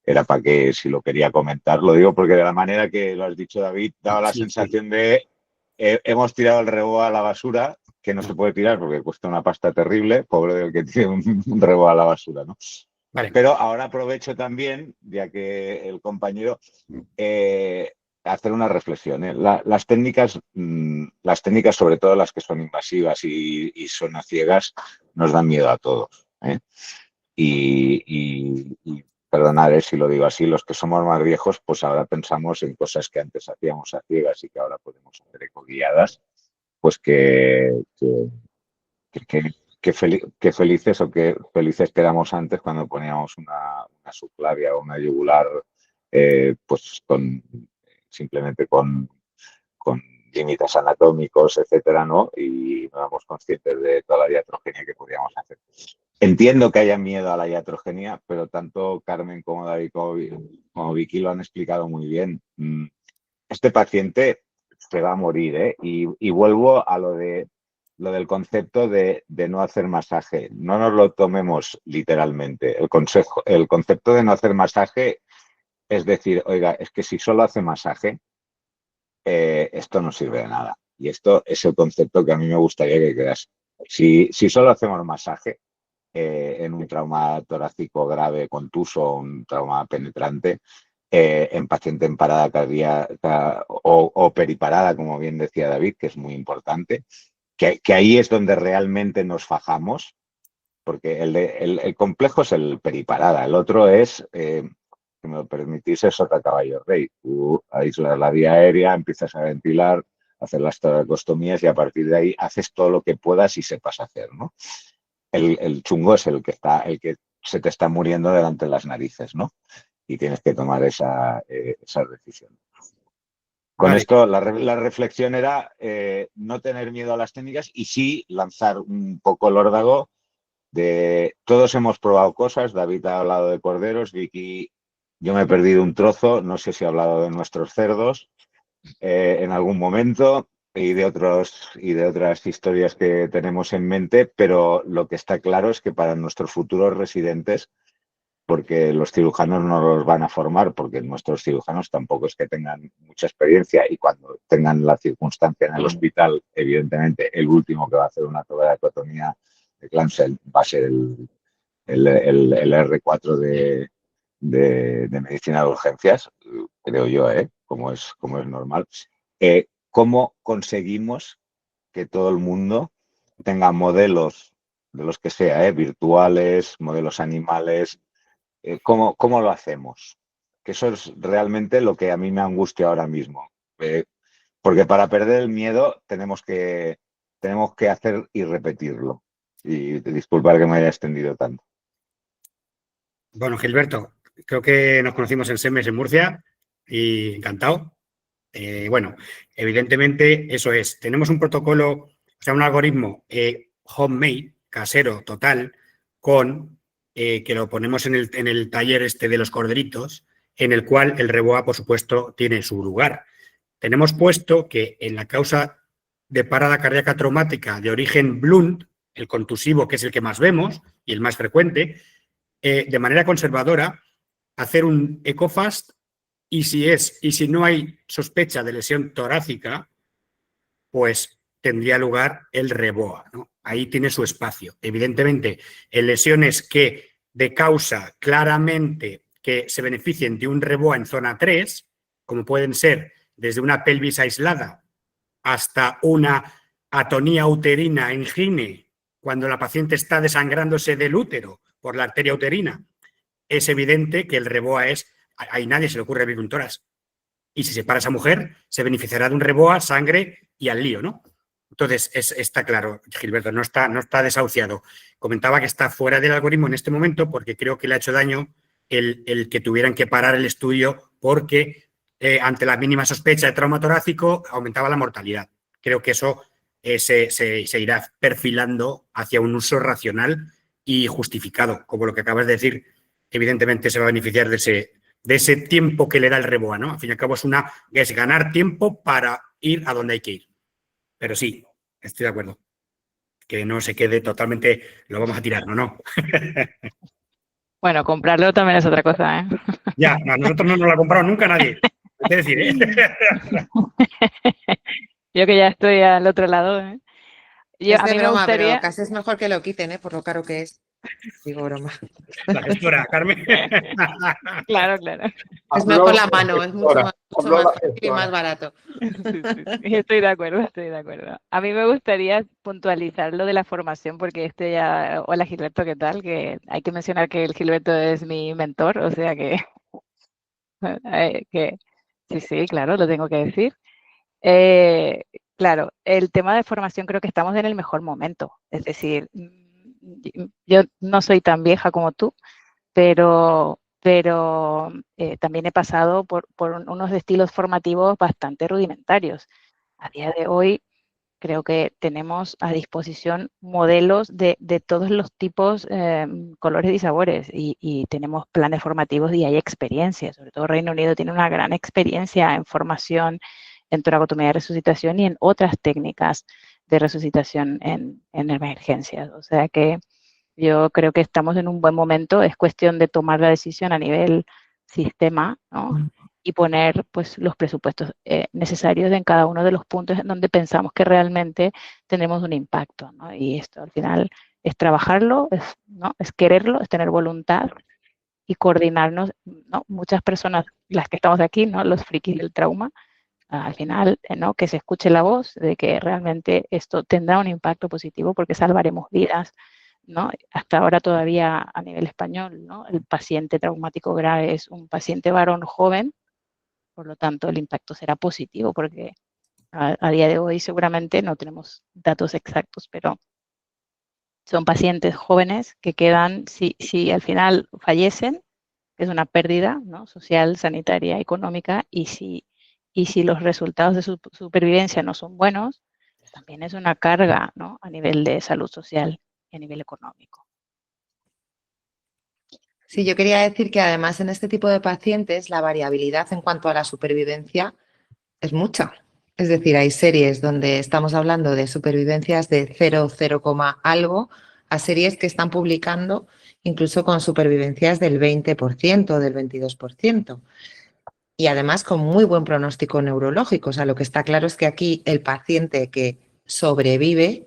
Era para que, si lo quería comentar, lo digo porque de la manera que lo has dicho, David, daba la sensación de hemos tirado el REBOA a la basura, que no se puede tirar porque cuesta una pasta terrible, pobre del que tiene un REBOA a la basura, ¿no?
Vale.
Pero ahora aprovecho también, ya que el compañero, hacer una reflexión. Las técnicas, sobre todo las que son invasivas y son a ciegas, nos dan miedo a todos. Y perdonad si lo digo así, los que somos más viejos, pues ahora pensamos en cosas que antes hacíamos a ciegas y que ahora podemos hacer ecoguiadas, pues que felices o que felices quedamos antes cuando poníamos una subclavia o una yugular, pues simplemente con límites anatómicos, etcétera, ¿no? Y no éramos conscientes de toda la iatrogenia que podíamos hacer. Entiendo que haya miedo a la iatrogenia, pero tanto Carmen como David como Vicky lo han explicado muy bien. Este paciente se va a morir, ¿eh? Y vuelvo a lo del concepto de no hacer masaje. No nos lo tomemos literalmente. El concepto de no hacer masaje es decir, oiga, es que si solo hace masaje, esto no sirve de nada. Y esto es el concepto que a mí me gustaría que quedase. Si solo hacemos masaje en un trauma torácico grave contuso o un trauma penetrante, en paciente en parada cardíaca o periparada, como bien decía David, que es muy importante, que ahí es donde realmente nos fajamos, porque el complejo es el periparada, el otro es, si me lo permitís, es otra caballo rey. Tú aíslas la vía aérea, empiezas a ventilar, hacer las toracostomías y a partir de ahí haces todo lo que puedas y sepas hacer, ¿no? El chungo es el que se te está muriendo delante de las narices, ¿no? Y tienes que tomar esa decisión. Con
Vale.
esto, la reflexión era no tener miedo a las técnicas y sí lanzar un poco el órdago de todos hemos probado cosas. David ha hablado de corderos, Vicky, yo me he perdido un trozo, no sé si ha hablado de nuestros cerdos en algún momento y de otras historias que tenemos en mente, pero lo que está claro es que para nuestros futuros residentes, porque los cirujanos no los van a formar, porque nuestros cirujanos tampoco es que tengan mucha experiencia y cuando tengan la circunstancia en el hospital, evidentemente el último que va a hacer una toracotomía de Clamshell va a ser el R4 de medicina de urgencias, creo yo, como es normal. ¿Cómo conseguimos que todo el mundo tenga modelos de los que sea, virtuales, modelos animales? ¿Cómo lo hacemos? Que eso es realmente lo que a mí me angustia ahora mismo. Porque para perder el miedo tenemos que hacer y repetirlo. Y disculpar que me haya extendido tanto.
Bueno, Gilberto, creo que nos conocimos en SEMES en Murcia y encantado. Bueno, evidentemente eso es. Tenemos un protocolo, o sea, un algoritmo homemade, casero, total, con que lo ponemos en el taller este de los corderitos, en el cual el REBOA, por supuesto, tiene su lugar. Tenemos puesto que en la causa de parada cardíaca traumática de origen blunt, el contusivo, que es el que más vemos y el más frecuente, de manera conservadora, hacer un ECOFAST y si no hay sospecha de lesión torácica, pues tendría lugar el REBOA, ¿no? Ahí tiene su espacio. Evidentemente, en lesiones que de causa claramente que se beneficien de un REBOA en zona 3, como pueden ser desde una pelvis aislada hasta una atonía uterina en gine, cuando la paciente está desangrándose del útero por la arteria uterina, es evidente que el REBOA es, a nadie se le ocurre abrir un tórax. Y si se para esa mujer, se beneficiará de un REBOA, sangre y al lío, ¿no? Entonces, está claro, Gilberto, no está desahuciado. Comentaba que está fuera del algoritmo en este momento porque creo que le ha hecho daño el que tuvieran que parar el estudio porque ante la mínima sospecha de trauma torácico aumentaba la mortalidad. Creo que eso se irá perfilando hacia un uso racional y justificado, como lo que acabas de decir. Evidentemente se va a beneficiar de ese tiempo que le da el REBOA, ¿no? Al fin y al cabo es ganar tiempo para ir a donde hay que ir. Pero sí, estoy de acuerdo. Que no se quede totalmente, lo vamos a tirar, ¿no?
Bueno, comprarlo también es otra cosa, ¿eh?
Ya, a nosotros no nos lo ha comprado nunca nadie. Hay que decir, ¿eh?
Yo que ya estoy al otro lado, ¿eh?
Es
A
de
mí me
broma,
gustaría...
pero casi es mejor que lo quiten, por lo caro que es. Digo broma.
La gestora, Carmen.
Claro, claro.
Es mejor la mano, es mucho más fácil y más barato.
Sí, estoy de acuerdo, estoy de acuerdo. A mí me gustaría puntualizar lo de la formación, porque hola Gilberto, ¿qué tal? Que hay que mencionar que el Gilberto es mi mentor, o sea que, sí, claro, lo tengo que decir. Claro, el tema de formación creo que estamos en el mejor momento, es decir, yo no soy tan vieja como tú, pero también he pasado por unos estilos formativos bastante rudimentarios. A día de hoy creo que tenemos a disposición modelos de todos los tipos, colores y sabores, y tenemos planes formativos y hay experiencia. Sobre todo Reino Unido tiene una gran experiencia en formación en toracotomía de resucitación y en otras técnicas de resucitación en emergencias. O sea que yo creo que estamos en un buen momento, es cuestión de tomar la decisión a nivel sistema, ¿no? Y poner pues, los presupuestos necesarios en cada uno de los puntos en donde pensamos que realmente tenemos un impacto, ¿no? Y esto al final es trabajarlo, ¿no? Es quererlo, es tener voluntad y coordinarnos, ¿no? Muchas personas, las que estamos aquí, ¿no? Los frikis del trauma, al final, ¿no? Que se escuche la voz de que realmente esto tendrá un impacto positivo porque salvaremos vidas, ¿no? Hasta ahora todavía a nivel español, ¿no? El paciente traumático grave es un paciente varón joven, por lo tanto el impacto será positivo porque a día de hoy seguramente no tenemos datos exactos, pero son pacientes jóvenes que quedan, si al final fallecen, es una pérdida, ¿no? Social, sanitaria, económica, y si los resultados de su supervivencia no son buenos, también es una carga, ¿no? A nivel de salud social y a nivel económico.
Sí, yo quería decir que además en este tipo de pacientes la variabilidad en cuanto a la supervivencia es mucha. Es decir, hay series donde estamos hablando de supervivencias de 0, 0, algo, a series que están publicando incluso con supervivencias del 20%, del 22%. Y además con muy buen pronóstico neurológico. O sea, lo que está claro es que aquí el paciente que sobrevive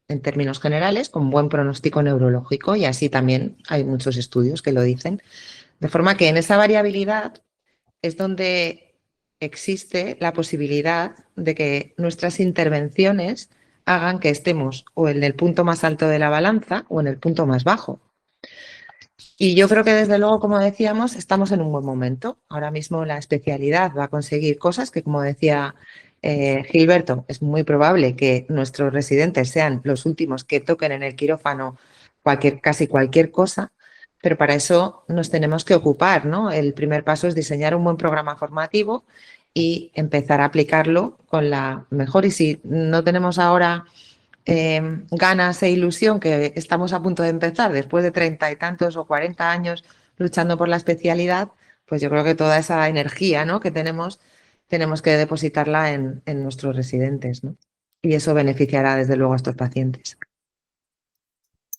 en términos generales con buen pronóstico neurológico, y así también hay muchos estudios que lo dicen. De forma que en esa variabilidad es donde existe la posibilidad de que nuestras intervenciones hagan que estemos o en el punto más alto de la balanza o en el punto más bajo. Y yo creo que desde luego, como decíamos, estamos en un buen momento. Ahora mismo la especialidad va a conseguir cosas que, como decía Gilberto, es muy probable que nuestros residentes sean los últimos que toquen en el quirófano casi cualquier cosa, pero para eso nos tenemos que ocupar, ¿no? El primer paso es diseñar un buen programa formativo y empezar a aplicarlo con la mejor. Y si no tenemos ahora ganas e ilusión, que estamos a punto de empezar después de 30 y tantos o 40 años luchando por la especialidad, pues yo creo que toda esa energía, ¿no? que tenemos que depositarla en nuestros residentes, ¿no? Y eso beneficiará desde luego a estos pacientes.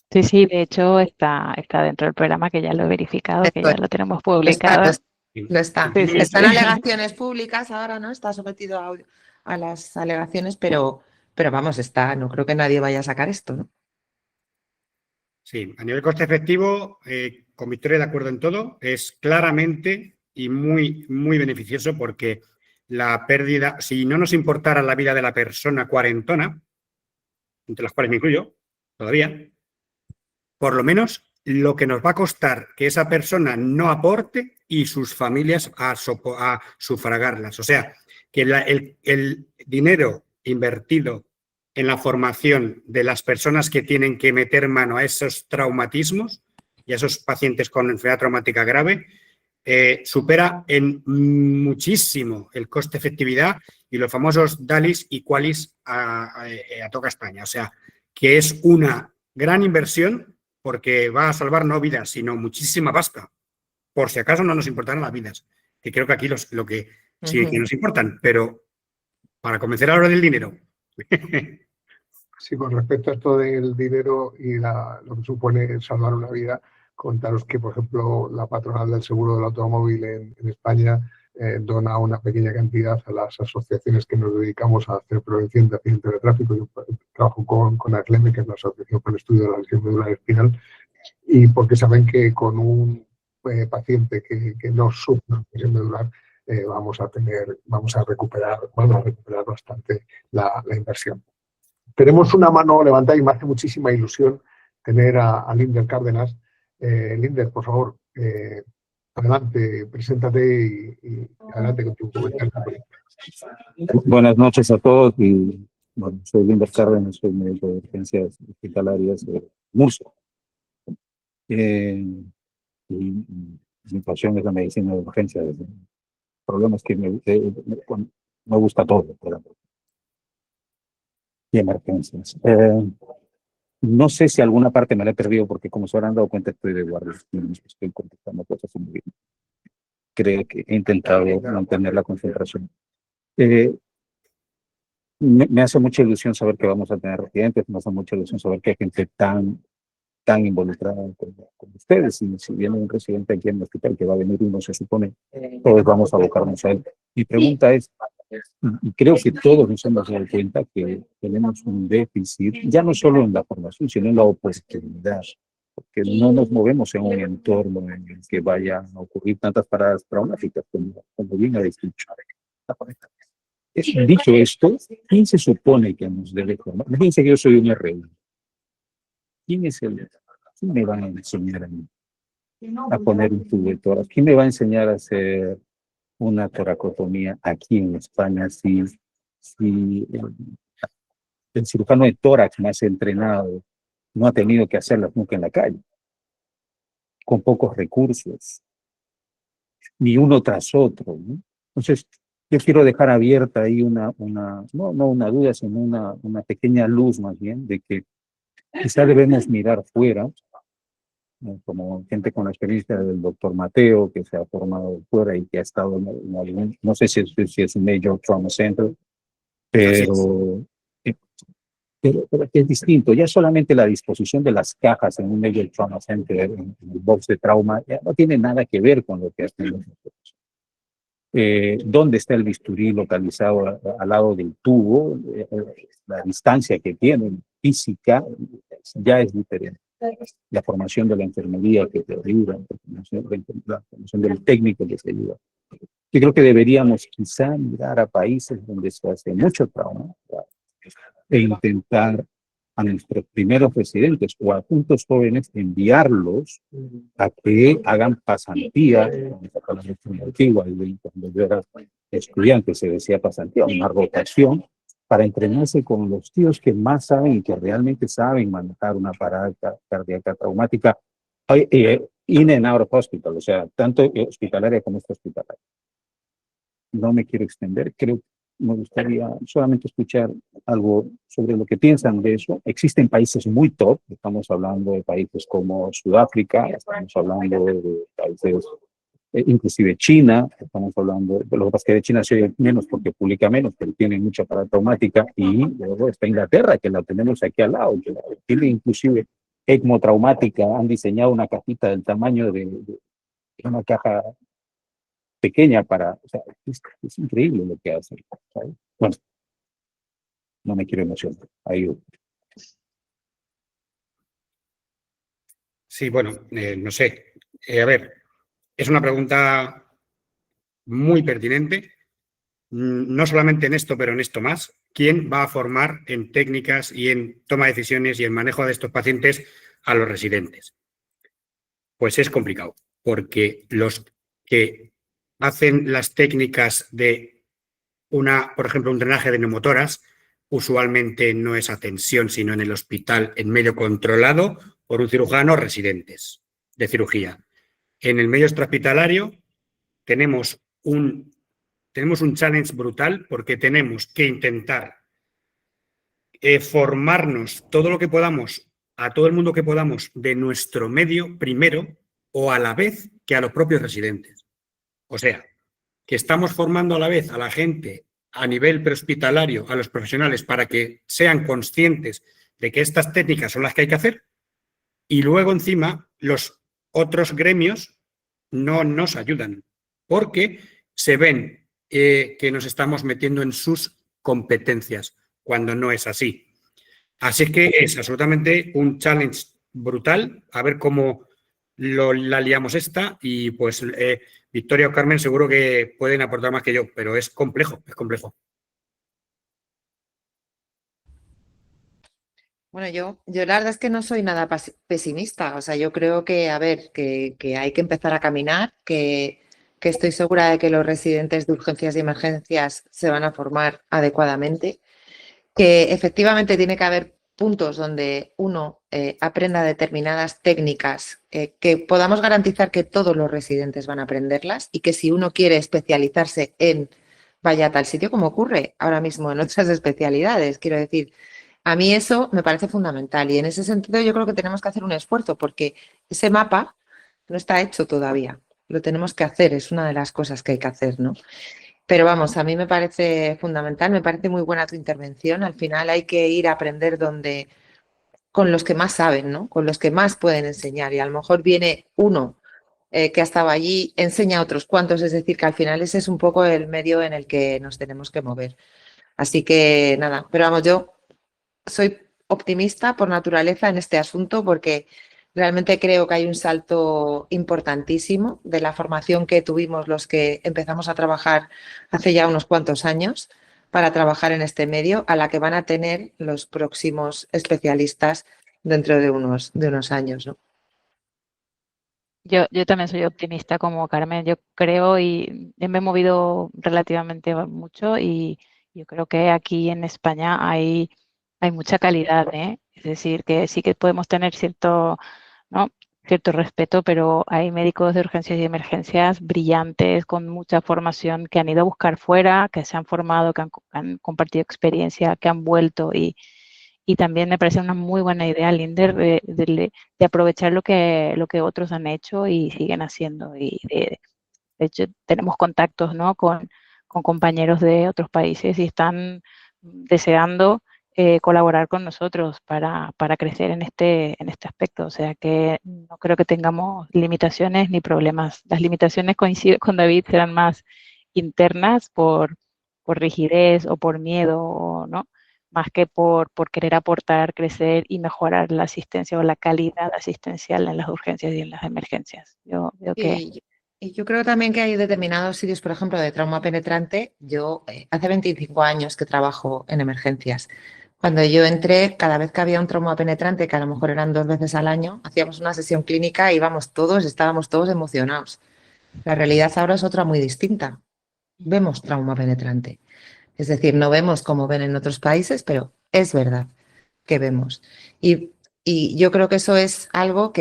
Sí, de hecho está dentro del programa, que ya lo he verificado, que ya lo tenemos publicado.
Lo está.
Sí, sí,
Están
sí.
alegaciones públicas ahora, ¿no? Está sometido a las alegaciones, pero vamos, no creo que nadie vaya a sacar esto, ¿no?
Sí, a nivel coste efectivo, con Victoria de acuerdo en todo, es claramente y muy, muy beneficioso porque la pérdida, si no nos importara la vida de la persona cuarentona, entre las cuales me incluyo, todavía, por lo menos lo que nos va a costar que esa persona no aporte y sus familias a sufragarlas. O sea, que el dinero invertido en la formación de las personas que tienen que meter mano a esos traumatismos y a esos pacientes con enfermedad traumática grave supera en muchísimo el coste-efectividad y los famosos DALIs y QALIs a toca España. O sea, que es una gran inversión porque va a salvar no vidas, sino muchísima pasta. Por si acaso no nos importaran las vidas, que creo que aquí lo que sí que nos importan, pero para convencer ahora del dinero.
Sí, con respecto a esto del dinero y lo que supone salvar una vida, contaros que, por ejemplo, la patronal del seguro del automóvil en España dona una pequeña cantidad a las asociaciones que nos dedicamos a hacer prevención de accidentes de tráfico. Yo trabajo con ACLEME, que es la Asociación para el Estudio de la Lesión Medular Espinal, y porque saben que con un paciente que no sufre lesión medular vamos a recuperar bastante la inversión. Tenemos una mano levantada y me hace muchísima ilusión tener a Linder Cárdenas. Linder, por favor, adelante, preséntate y adelante con tu comentario.
Buenas noches a todos. Y, bueno, soy Linder Cárdenas, soy médico de urgencias hospitalarias de Murcia. Y mi pasión es la medicina de urgencias. El problema es que me gusta todo, y emergencias. No sé si alguna parte me la he perdido porque, como se habrán dado cuenta, estoy de guardia. Estoy contestando cosas muy bien. Creo que he intentado mantener la concentración. Me hace mucha ilusión saber que vamos a tener residentes, me hace mucha ilusión saber que hay gente tan involucrada con ustedes. Y si viene un residente aquí en el hospital que va a venir uno, se supone, todos vamos a abocarnos a él. Mi pregunta es, creo que todos nos hemos dado cuenta que tenemos un déficit, ya no solo en la formación, sino en la oportunidad porque no nos movemos en un entorno en el que vayan a ocurrir tantas paradas traumáticas como bien ha dicho. Dicho esto, ¿quién se supone que nos debe formar? Fíjense que yo soy un RU. ¿Quién me va a enseñar a poner un tubo de tórax? ¿Quién me va a enseñar a hacer una toracotomía aquí en España si el cirujano de tórax más entrenado no ha tenido que hacerlas nunca en la calle, con pocos recursos, ni uno tras otro, ¿no? Entonces, yo quiero dejar abierta ahí no una duda, sino una pequeña luz más bien, de que quizá debemos mirar fuera, como gente con la experiencia del doctor Mateo, que se ha formado fuera y que ha estado en algún, no sé si es un Major Trauma Center, pero que es distinto. Ya solamente la disposición de las cajas en un Major Trauma Center, en el box de trauma, ya no tiene nada que ver con lo que hacen nosotros. Dónde está el bisturí localizado al lado del tubo, la distancia que tienen física ya es diferente. La formación de la enfermería que te ayuda, la formación del técnico que te ayuda. Yo creo que deberíamos quizá mirar a países donde se hace mucho trauma e intentar a nuestros primeros residentes o a puntos jóvenes enviarlos a que hagan pasantía. Antigua, cuando yo era estudiante se decía pasantía, una rotación, para entrenarse con los tíos que más saben y que realmente saben manejar una parada cardíaca traumática in and out of hospital, o sea, tanto hospitalaria como extrahospitalaria. No me quiero extender, creo que me gustaría solamente escuchar algo sobre lo que piensan de eso. Existen países muy top, estamos hablando de países como Sudáfrica, estamos hablando de países, inclusive China, estamos hablando, de lo que pasa es que de China se oye menos porque publica menos, pero tiene mucha parada traumática, y luego está Inglaterra, que la tenemos aquí al lado, que tiene inclusive ECMO traumática, han diseñado una cajita del tamaño de una caja pequeña para, o sea, es increíble lo que hacen, ¿sabes? Bueno, no me quiero emocionar. Ahí.
Sí, bueno, no sé. A ver, es una pregunta muy pertinente, no solamente en esto, pero en esto más. ¿Quién va a formar en técnicas y en toma de decisiones y en manejo de estos pacientes a los residentes? Pues es complicado, porque los que hacen las técnicas de por ejemplo, un drenaje de neumotoras, usualmente no es a tensión, sino en el hospital, en medio controlado por un cirujano, residentes de cirugía. En el medio extrahospitalario tenemos un challenge brutal, porque tenemos que intentar formarnos todo lo que podamos, a todo el mundo que podamos, de nuestro medio primero, o a la vez que a los propios residentes. O sea, que estamos formando a la vez a la gente a nivel prehospitalario, a los profesionales, para que sean conscientes de que estas técnicas son las que hay que hacer, y luego encima los otros gremios no nos ayudan, porque se ven que nos estamos metiendo en sus competencias, cuando no es así. Así que es absolutamente un challenge brutal, a ver cómo la liamos esta, y pues Victoria o Carmen seguro que pueden aportar más que yo, pero es complejo, es complejo.
Bueno, yo la verdad es que no soy nada pesimista. O sea, yo creo que, a ver, que hay que empezar a caminar, que estoy segura de que los residentes de urgencias y emergencias se van a formar adecuadamente, que efectivamente tiene que haber puntos donde uno aprenda determinadas técnicas, que podamos garantizar que todos los residentes van a aprenderlas, y que si uno quiere especializarse vaya a tal sitio, como ocurre ahora mismo en otras especialidades, quiero decir. A mí eso me parece fundamental, y en ese sentido yo creo que tenemos que hacer un esfuerzo, porque ese mapa no está hecho todavía. Lo tenemos que hacer, es una de las cosas que hay que hacer, ¿no? Pero vamos, a mí me parece fundamental, me parece muy buena tu intervención. Al final hay que ir a aprender con los que más saben, ¿no? Con los que más pueden enseñar, y a lo mejor viene uno que ha estado allí, enseña a otros cuantos, es decir, que al final ese es un poco el medio en el que nos tenemos que mover. Así que nada, pero vamos, yo soy optimista por naturaleza en este asunto, porque Realmente creo que hay un salto importantísimo de la formación que tuvimos los que empezamos a trabajar hace ya unos cuantos años para trabajar en este medio, a la que van a tener los próximos especialistas dentro de unos años, ¿no?
Yo también soy optimista como Carmen, yo creo y me he movido relativamente mucho y yo creo que aquí en España hay mucha calidad, ¿eh? Es decir, que sí que podemos tener cierto, ¿no? cierto respeto, pero hay médicos de urgencias y emergencias brillantes, con mucha formación, que han ido a buscar fuera, que se han formado, que han compartido experiencia, que han vuelto y también me parece una muy buena idea, Linder, de aprovechar lo que otros han hecho y siguen haciendo. De hecho, tenemos contactos, ¿no? con compañeros de otros países y están deseando colaborar con nosotros para crecer en este aspecto. O sea que no creo que tengamos limitaciones ni problemas. Las limitaciones, coincido con David, serán más internas por rigidez o por miedo, ¿no? Más que por querer aportar, crecer y mejorar la asistencia o la calidad asistencial en las urgencias y en las emergencias. Yo veo que...
Y yo creo también que hay determinados sitios, por ejemplo, de trauma penetrante. Yo hace 25 años que trabajo en emergencias. Cuando yo entré, cada vez que había un trauma penetrante, que a lo mejor eran 2 veces al año, hacíamos una sesión clínica y estábamos todos emocionados. La realidad ahora es otra muy distinta. Vemos trauma penetrante. Es decir, no vemos como ven en otros países, pero es verdad que vemos. Y yo creo que eso es algo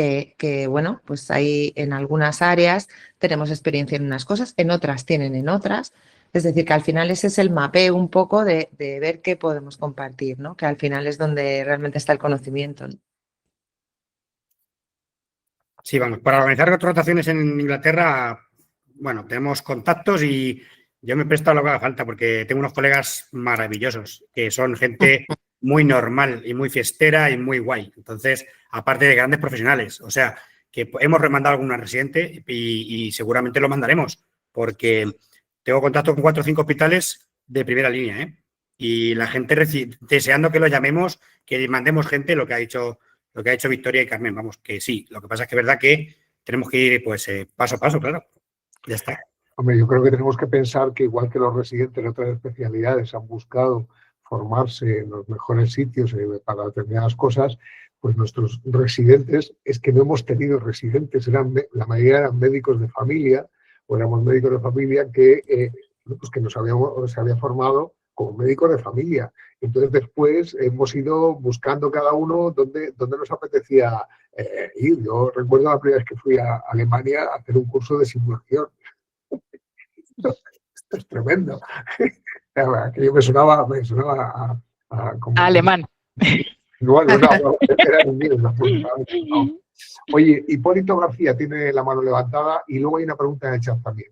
bueno, pues ahí en algunas áreas tenemos experiencia en unas cosas, en otras tienen en otras. Es decir, que al final ese es el mapeo un poco de ver qué podemos compartir, ¿no? Que al final es donde realmente está el conocimiento, ¿no?
Sí, vamos, para organizar contrataciones en Inglaterra, bueno, tenemos contactos y yo me presto a lo que haga falta porque tengo unos colegas maravillosos, que son gente muy normal y muy fiestera y muy guay. Entonces, aparte de grandes profesionales, o sea, que hemos remandado alguna residente y seguramente lo mandaremos, porque tengo contacto con 4 o 5 hospitales de primera línea, ¿eh? Y la gente deseando que lo llamemos, que mandemos gente, lo que ha dicho Victoria y Carmen, vamos, que sí. Lo que pasa es que es verdad que tenemos que ir pues paso a paso, claro. Ya está.
Hombre, yo creo que tenemos que pensar que igual que los residentes de otras especialidades han buscado formarse en los mejores sitios para determinadas cosas, pues nuestros residentes, es que no hemos tenido residentes, la mayoría eran médicos de familia, o éramos médicos de familia que se había formado como médicos de familia. Entonces después hemos ido buscando cada uno dónde nos apetecía ir. Yo recuerdo la primera vez que fui a Alemania a hacer un curso de simulación. Esto es tremendo. Aquello me sonaba como
Alemán.
Bueno, no, era inglés. No. Oye, Hipólito García tiene la mano levantada y luego hay una pregunta en el chat también.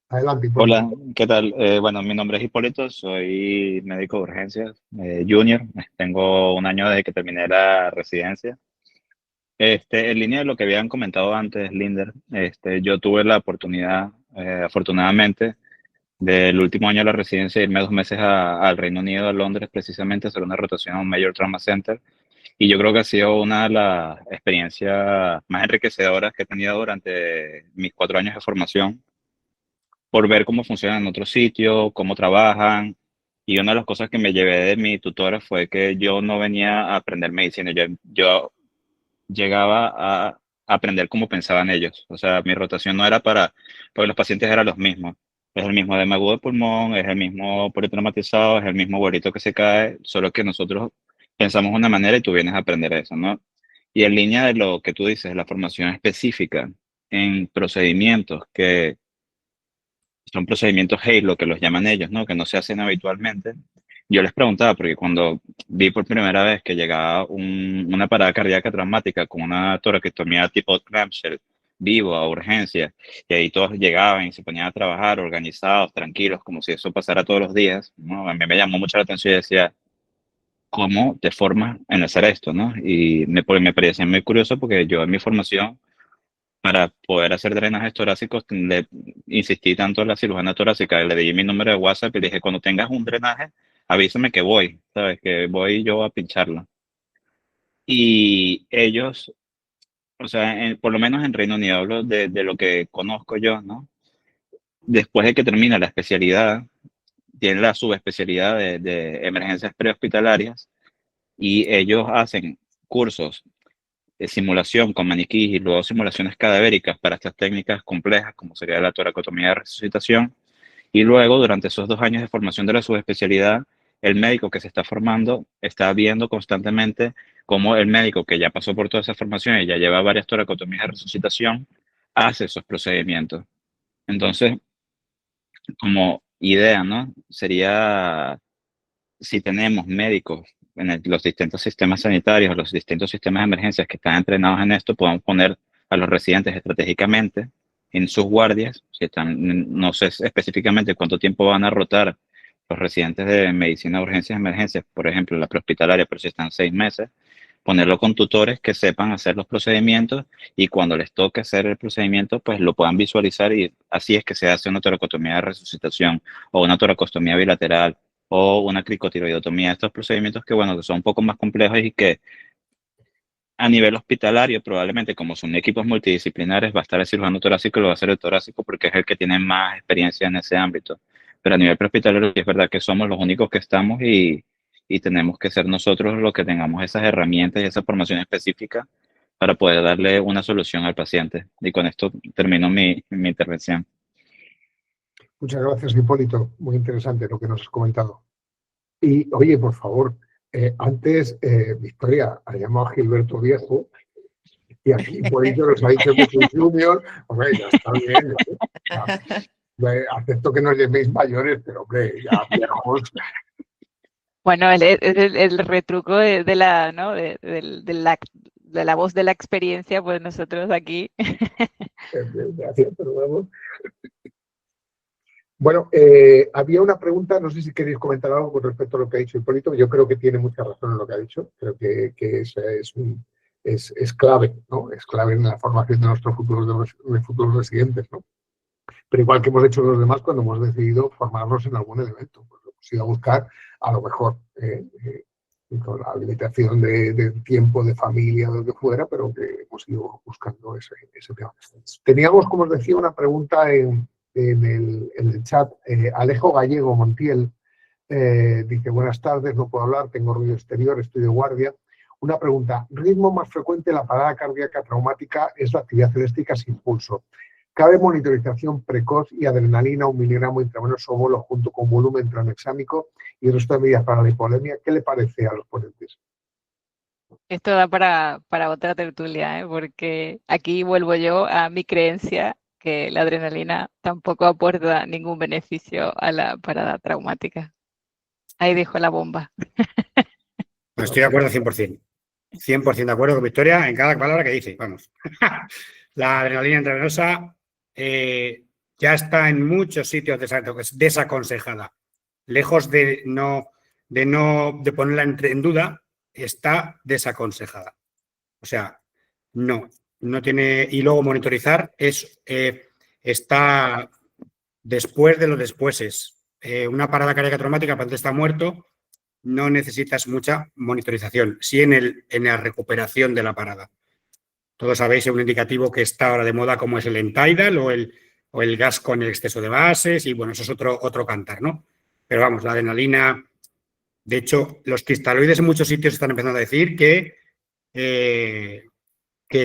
Adelante, Hipólito.
Hola, ¿qué tal? Bueno, mi nombre es Hipólito, soy médico de urgencias junior. Tengo un año desde que terminé la residencia. En línea de lo que habían comentado antes, Linder, yo tuve la oportunidad, afortunadamente, del último año de la residencia, irme 2 meses al Reino Unido, a Londres, precisamente, a hacer una rotación a un Major Trauma Center. Y yo creo que ha sido una de las experiencias más enriquecedoras que he tenido durante mis 4 años de formación, por ver cómo funcionan en otros sitios, cómo trabajan. Y una de las cosas que me llevé de mi tutora fue que yo no venía a aprender medicina, yo llegaba a aprender cómo pensaban ellos. O sea, mi rotación no era porque los pacientes eran los mismos. Es el mismo edema agudo de pulmón, es el mismo politraumatizado, es el mismo abuelito que se cae, solo que nosotros pensamos de una manera y tú vienes a aprender eso, ¿no? Y en línea de lo que tú dices, la formación específica en procedimientos que son procedimientos HALO, que los llaman ellos, ¿no? Que no se hacen habitualmente. Yo les preguntaba, porque cuando vi por primera vez que llegaba una parada cardíaca traumática con una toraquectomía tipo Ramsell, vivo, a urgencia, y ahí todos llegaban y se ponían a trabajar organizados, tranquilos, como si eso pasara todos los días, ¿no? A mí me llamó mucho la atención y decía, ¿cómo te formas en hacer esto, no? Y me parecía muy curioso porque yo en mi formación, para poder hacer drenajes torácicos, le insistí tanto a la cirujana torácica, le di mi número de WhatsApp y le dije, cuando tengas un drenaje, avísame que voy, ¿sabes? Que voy yo a pincharlo. Y ellos o sea, por lo menos en Reino Unido, hablo de lo que conozco yo, ¿no? Después de que termina la especialidad, tiene la subespecialidad de emergencias prehospitalarias y ellos hacen cursos de simulación con maniquís y luego simulaciones cadavéricas para estas técnicas complejas como sería la toracotomía de resucitación. Y luego, durante esos 2 años de formación de la subespecialidad, el médico que se está formando está viendo constantemente cómo el médico que ya pasó por toda esa formación y ya lleva varias toracotomías de resucitación hace esos procedimientos. Entonces, como idea, ¿no? Sería, si tenemos médicos en los distintos sistemas sanitarios, los distintos sistemas de emergencias que están entrenados en esto, podemos poner a los residentes estratégicamente en sus guardias, si están, no sé específicamente cuánto tiempo van a rotar los residentes de medicina, urgencias, emergencias, por ejemplo, la prehospitalaria, pero si están 6 meses, ponerlo con tutores que sepan hacer los procedimientos y cuando les toque hacer el procedimiento, pues lo puedan visualizar y así es que se hace una toracotomía de resucitación o una toracostomía bilateral o una cricotiroidotomía, estos procedimientos que, bueno, que son un poco más complejos y que a nivel hospitalario, probablemente como son equipos multidisciplinares, va a estar el cirujano torácico y lo va a hacer el torácico porque es el que tiene más experiencia en ese ámbito. Pero a nivel prehospitalario es verdad que somos los únicos que estamos y tenemos que ser nosotros los que tengamos esas herramientas y esa formación específica para poder darle una solución al paciente. Y con esto termino mi intervención.
Muchas gracias, Hipólito. Muy interesante lo que nos has comentado. Y, oye, por favor, antes Victoria ha llamado a Gilberto viejo y aquí Hipólito nos ha dicho que es un junior. Hombre, ya está bien. Acepto que nos llaméis mayores, pero, hombre, ya viejos.
Bueno, el retruco de la, ¿no? de la voz de la experiencia, pues nosotros aquí.
Gracias, pero vamos. Bueno, había una pregunta, no sé si queréis comentar algo con respecto a lo que ha dicho Hipólito. Yo creo que tiene mucha razón en lo que ha dicho. Creo que es clave, ¿no? Es clave en la formación de nuestros futuros residentes, ¿no? Pero igual que hemos hecho los demás cuando hemos decidido formarnos en algún elemento, pues hemos ido a buscar a lo mejor con la limitación de tiempo, de familia, de lo que fuera, pero que hemos ido buscando ese tema. Teníamos, como os decía, una pregunta en el chat. Alejo Gallego Montiel dice: buenas tardes, no puedo hablar, tengo ruido exterior, estoy de guardia. Una pregunta: ritmo más frecuente de la parada cardíaca traumática es la actividad eléctrica sin pulso. ¿Cabe monitorización precoz y adrenalina 1 miligramo intravenoso bolo junto con volumen tranexámico y el resto de medidas para la hipolemia? ¿Qué le parece a los ponentes?
Esto da para otra tertulia, porque aquí vuelvo yo a mi creencia que la adrenalina tampoco aporta ningún beneficio a la parada traumática. Ahí dejo la bomba.
Pues estoy de acuerdo 100%. 100% de acuerdo con Victoria en cada palabra que dice. Vamos. La adrenalina intravenosa ya está en muchos sitios desaconsejada. Lejos de ponerla en duda, está desaconsejada. O sea, no tiene. Y luego monitorizar está después de los despuéses. Una parada cardíaca traumática, el paciente está muerto, no necesitas mucha monitorización, sí en la recuperación de la parada. Todos sabéis un indicativo que está ahora de moda como es el Entidal o el gas con el exceso de bases y bueno, eso es otro cantar, ¿no? Pero vamos, la adrenalina, de hecho, los cristaloides en muchos sitios están empezando a decir que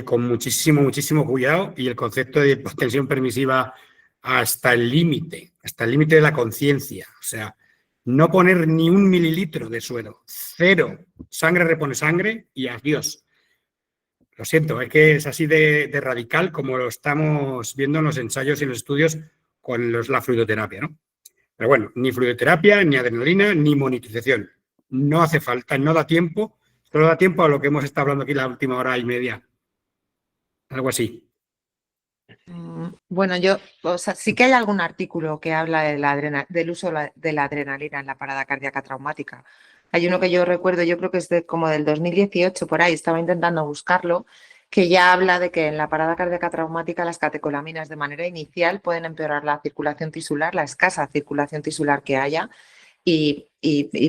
con muchísimo cuidado y el concepto de hipotensión permisiva hasta el límite de la conciencia, o sea, no poner ni 1 mililitro de suero, 0, sangre repone sangre y adiós. Lo siento, es que es así de radical como lo estamos viendo en los ensayos y en los estudios con la fluidoterapia, ¿no? Pero bueno, ni fluidoterapia, ni adrenalina, ni monitorización. No hace falta, no da tiempo, solo da tiempo a lo que hemos estado hablando aquí la última hora y media. Algo así.
Bueno, sí que hay algún artículo que habla del uso de la adrenalina en la parada cardíaca traumática. Hay uno que yo recuerdo, yo creo que es como del 2018, por ahí, estaba intentando buscarlo, que ya habla de que en la parada cardíaca traumática las catecolaminas de manera inicial pueden empeorar la circulación tisular, la escasa circulación tisular que haya y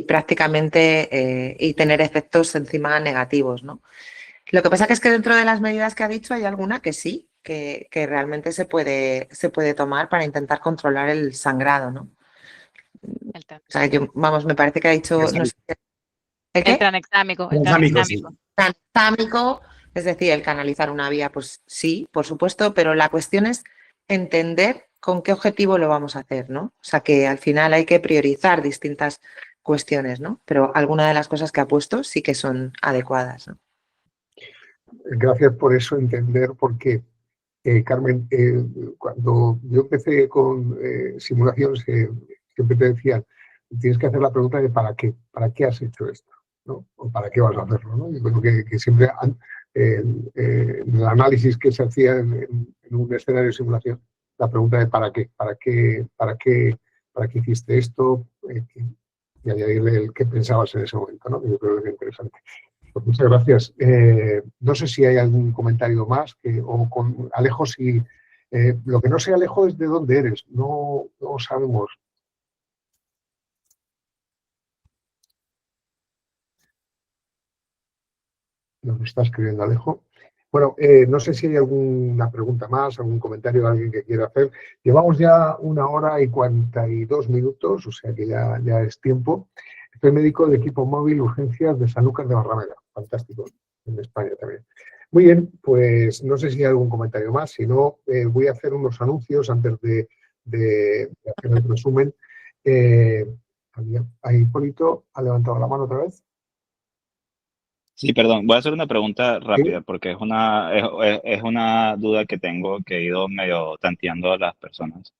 prácticamente y tener efectos encima negativos, ¿no? Lo que pasa que es que dentro de las medidas que ha dicho hay alguna que sí, que realmente se puede tomar para intentar controlar el sangrado, ¿no?
El
O sea, vamos, me parece que ha dicho, no sé, ¿el qué?
tranexámico, el
Tranexámico, sí.
tranexámico.
Tranexámico, es decir, el canalizar una vía, pues sí, por supuesto, pero la cuestión es entender con qué objetivo lo vamos a hacer, ¿no? O sea, que al final hay que priorizar distintas cuestiones, ¿no? Pero alguna de las cosas que ha puesto sí que son adecuadas, ¿no?
Gracias por eso, entender por qué. Carmen, cuando yo empecé con simulaciones, siempre te decían, tienes que hacer la pregunta de ¿para qué has hecho esto? ¿No? O ¿para qué vas a hacerlo? ¿No? Yo creo que siempre el análisis que se hacía en un escenario de simulación, la pregunta de ¿para qué hiciste esto? Y añadirle el qué pensabas en ese momento, ¿no? Yo creo que es interesante. Pues muchas gracias. No sé si hay algún comentario más o con Alejo, si lo que no sé, Alejo, es de dónde eres. No sabemos. Nos está escribiendo Alejo. Bueno, no sé si hay alguna pregunta más, algún comentario de alguien que quiera hacer. Llevamos ya 1 hora y 42 minutos, o sea que ya es tiempo. Soy médico del equipo móvil urgencias de Sanlúcar de Barrameda. Fantástico, en España también. Muy bien, pues no sé si hay algún comentario más. Si no, voy a hacer unos anuncios antes de hacer el resumen. Ahí Hipólito ha levantado la mano otra vez.
Sí, perdón, voy a hacer una pregunta rápida porque es una duda que tengo, que he ido medio tanteando a las personas.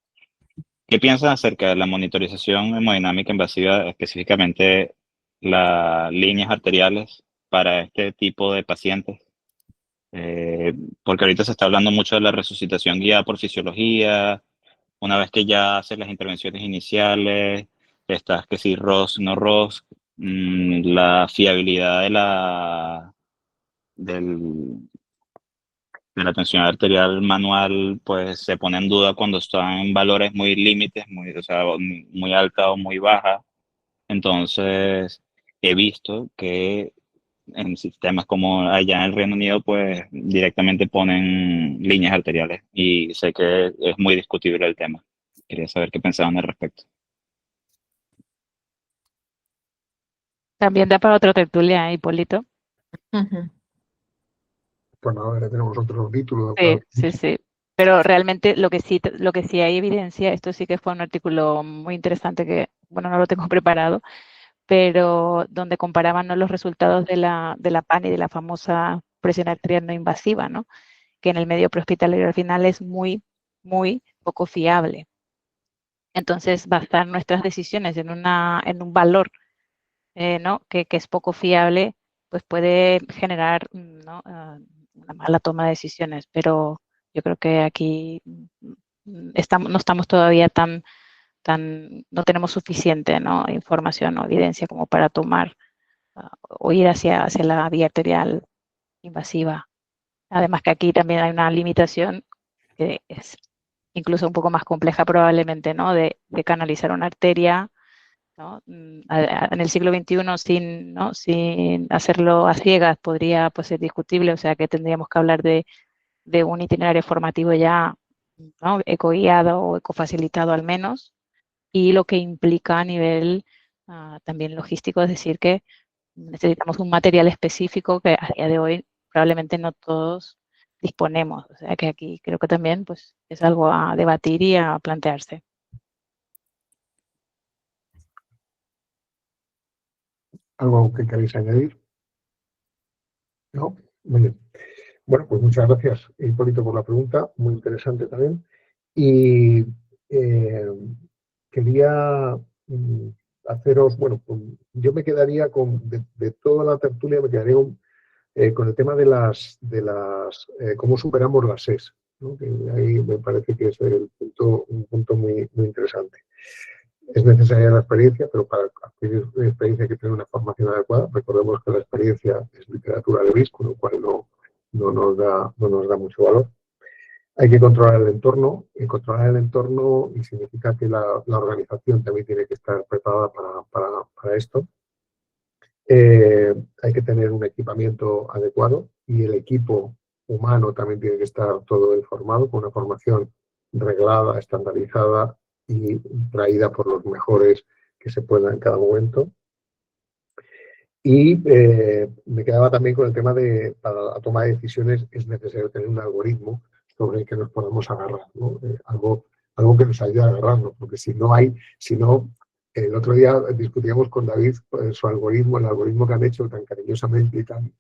¿Qué piensan acerca de la monitorización hemodinámica invasiva, específicamente las líneas arteriales para este tipo de pacientes? Porque ahorita se está hablando mucho de la resucitación guiada por fisiología, una vez que ya haces las intervenciones iniciales, estás que si ROS, no ROS, la fiabilidad de la tensión arterial manual, pues se pone en duda cuando están en valores muy límites, o sea, muy alta o muy baja. Entonces, he visto que en sistemas como allá en el Reino Unido, pues directamente ponen líneas arteriales y sé que es muy discutible el tema. Quería saber qué pensaban al respecto.
También da para otra tertulia, Hipólito.
Pues nada, ya tenemos otro título.
Sí. Pero realmente lo que sí hay evidencia, esto sí que fue un artículo muy interesante que, bueno, no lo tengo preparado, pero donde comparaban, ¿no?, los resultados de la PAN y de la famosa presión arterial no invasiva, ¿no?, que en el medio prehospitalario al final es muy, muy poco fiable. Entonces, basar nuestras decisiones en un valor, ¿no?, que es poco fiable, pues puede generar, ¿no?, una mala toma de decisiones. Pero yo creo que aquí no estamos todavía no tenemos suficiente, ¿no?, información o evidencia como para tomar o ir hacia la vía arterial invasiva. Además que aquí también hay una limitación que es incluso un poco más compleja probablemente, ¿no?, de canalizar una arteria, ¿no? En el siglo XXI sin hacerlo a ciegas podría, pues, ser discutible, o sea que tendríamos que hablar de un itinerario formativo ya, ¿no?, ecoguiado o ecofacilitado al menos, y lo que implica a nivel también logístico, es decir, que necesitamos un material específico que a día de hoy probablemente no todos disponemos. O sea que aquí creo que también, pues, es algo a debatir y a plantearse.
¿Algo que queréis añadir? ¿No? Muy bien. Bueno, pues muchas gracias, Hipólito, por la pregunta, muy interesante también. Y quería haceros, bueno, pues yo me quedaría de toda la tertulia, me quedaría con el tema de cómo superamos las SES, ¿no? Que ahí me parece que es un punto muy, muy interesante. Es necesaria la experiencia, pero para adquirir experiencia hay que tener una formación adecuada. Recordemos que la experiencia es literatura de gris, con lo cual no nos da mucho valor. Hay que controlar el entorno, y controlar el entorno y significa que la organización también tiene que estar preparada para esto. Hay que tener un equipamiento adecuado y el equipo humano también tiene que estar todo informado, con una formación reglada, estandarizada y traída por los mejores que se pueda en cada momento. Y me quedaba también con el tema de, para la toma de decisiones es necesario tener un algoritmo sobre el que nos podamos agarrar, ¿no? Algo que nos ayude a agarrarnos, porque si no, el otro día discutíamos con David su algoritmo, el algoritmo que han hecho tan cariñosamente y tan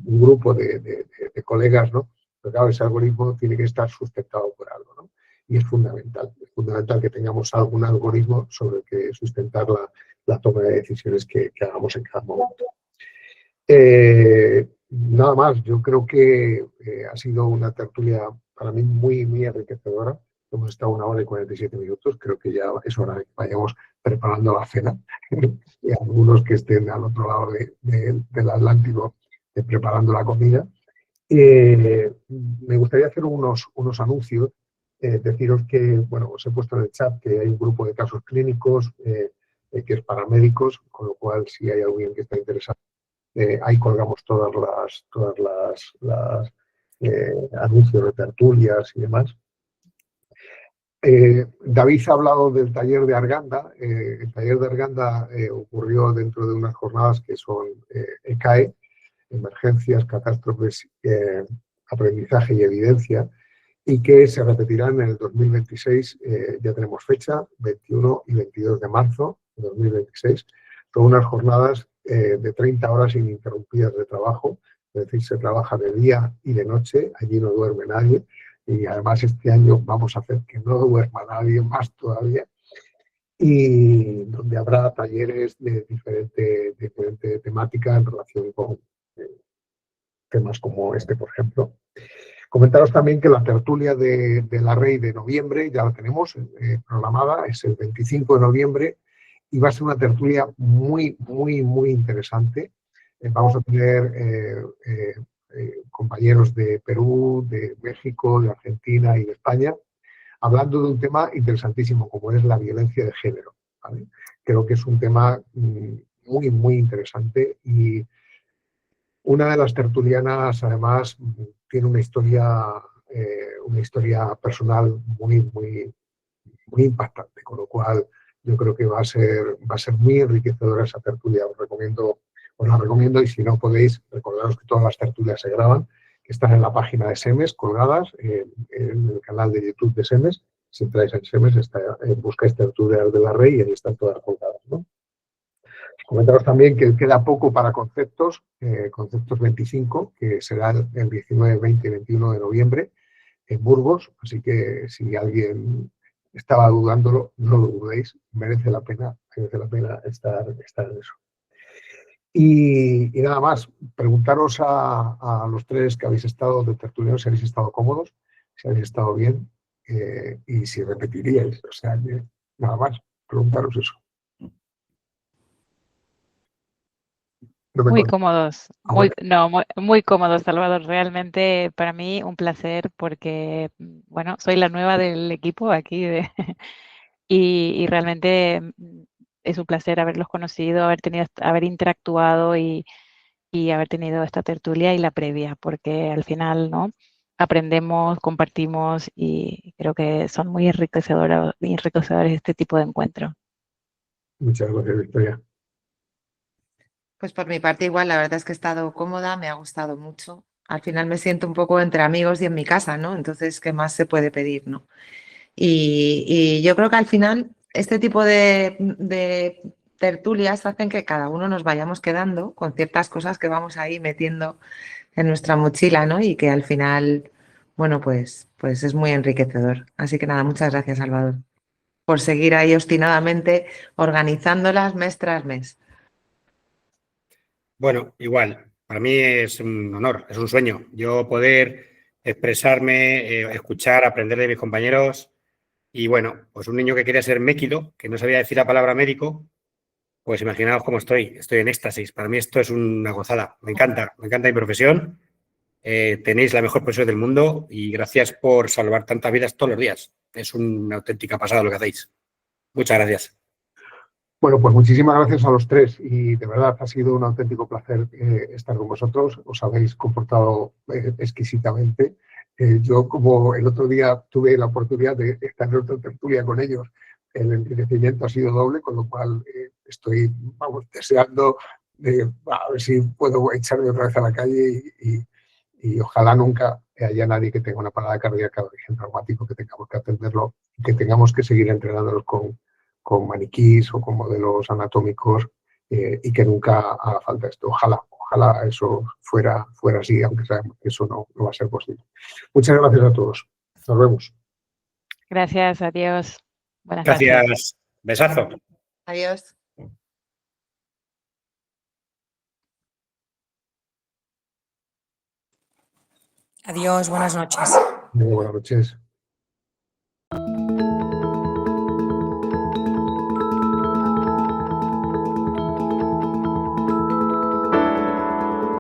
un grupo de colegas, ¿no? Pero claro, ese algoritmo tiene que estar sustentado por algo, ¿no? Y es fundamental que tengamos algún algoritmo sobre el que sustentar la toma de decisiones que hagamos en cada momento. Nada más, yo creo que ha sido una tertulia para mí muy, muy enriquecedora. Hemos estado 1 hora y 47 minutos, creo que ya es hora de que vayamos preparando la cena y algunos que estén al otro lado del Atlántico preparando la comida. Me gustaría hacer unos anuncios, deciros que, bueno, os he puesto en el chat que hay un grupo de casos clínicos que es para médicos, con lo cual si hay alguien que está interesado, ahí colgamos todas las anuncios de tertulias y demás. David ha hablado del taller de Arganda. El taller de Arganda ocurrió dentro de unas jornadas que son ECAE, emergencias, catástrofes, aprendizaje y evidencia, y que se repetirán en el 2026. Ya tenemos fecha, 21 y 22 de marzo de 2026. Son unas jornadas de 30 horas ininterrumpidas de trabajo, es decir, se trabaja de día y de noche, allí no duerme nadie, y además este año vamos a hacer que no duerma nadie más todavía, y donde habrá talleres de diferente temática en relación con temas como este, por ejemplo. Comentaros también que la tertulia de la REI de noviembre ya la tenemos programada, es el 25 de noviembre, y va a ser una tertulia muy, muy, muy interesante. Vamos a tener compañeros de Perú, de México, de Argentina y de España, hablando de un tema interesantísimo como es la violencia de género, ¿vale? Creo que es un tema muy, muy interesante, y una de las tertulianas además tiene una historia personal muy, muy, muy impactante, con lo cual yo creo que va a ser muy enriquecedora esa tertulia. Os la recomiendo, y si no podéis, recordaros que todas las tertulias se graban, que están en la página de SEMES colgadas, en el canal de YouTube de SEMES. Si entráis en SEMES, buscáis tertulias de la REI y ahí están todas colgadas, ¿no? Comentaros también que queda poco para Conceptos 25, que será el 19, 20 y 21 de noviembre en Burgos, así que si alguien estaba dudándolo, no lo dudéis, merece la pena estar en eso. Y nada más, preguntaros a los tres que habéis estado de tertulianos si habéis estado cómodos, si habéis estado bien y si repetiríais. O sea, nada más, preguntaros eso.
Muy cómodos, muy cómodos, Salvador. Realmente para mí un placer porque, bueno, soy la nueva del equipo aquí y realmente es un placer haberlos conocido, haber interactuado y haber tenido esta tertulia y la previa, porque al final, ¿no? Aprendemos, compartimos y creo que son muy enriquecedores este tipo de encuentros.
Muchas gracias, Victoria.
Pues por mi parte igual, la verdad es que he estado cómoda, me ha gustado mucho. Al final me siento un poco entre amigos y en mi casa, ¿no? Entonces, ¿qué más se puede pedir, no? Y yo creo que al final este tipo de tertulias hacen que cada uno nos vayamos quedando con ciertas cosas que vamos ahí metiendo en nuestra mochila, ¿no? Y que al final, bueno, pues es muy enriquecedor. Así que nada, muchas gracias, Salvador, por seguir ahí obstinadamente organizándolas mes tras mes.
Bueno, igual, para mí es un honor, es un sueño. Yo poder expresarme, escuchar, aprender de mis compañeros. Y bueno, pues un niño que quería ser méquido, que no sabía decir la palabra médico, pues imaginaos cómo estoy en éxtasis. Para mí esto es una gozada, me encanta mi profesión. Tenéis la mejor profesión del mundo y gracias por salvar tantas vidas todos los días. Es una auténtica pasada lo que hacéis. Muchas gracias.
Bueno, pues muchísimas gracias a los tres y de verdad ha sido un auténtico placer estar con vosotros. Os habéis comportado exquisitamente. Yo, como el otro día tuve la oportunidad de estar en otra tertulia con ellos, el enriquecimiento ha sido doble, con lo cual estoy, vamos, deseando a ver si puedo echarme otra vez a la calle y ojalá nunca haya nadie que tenga una parada cardíaca de origen traumático, que tengamos que atenderlo y que tengamos que seguir entrenándolos con maniquís o con modelos anatómicos y que nunca haga falta esto. Ojalá eso fuera así, aunque sabemos que eso no va a ser posible. Muchas gracias a todos. Nos vemos.
Gracias, adiós. Buenas noches.
Gracias. Besazo.
Adiós.
Adiós, buenas noches.
Muy buenas noches.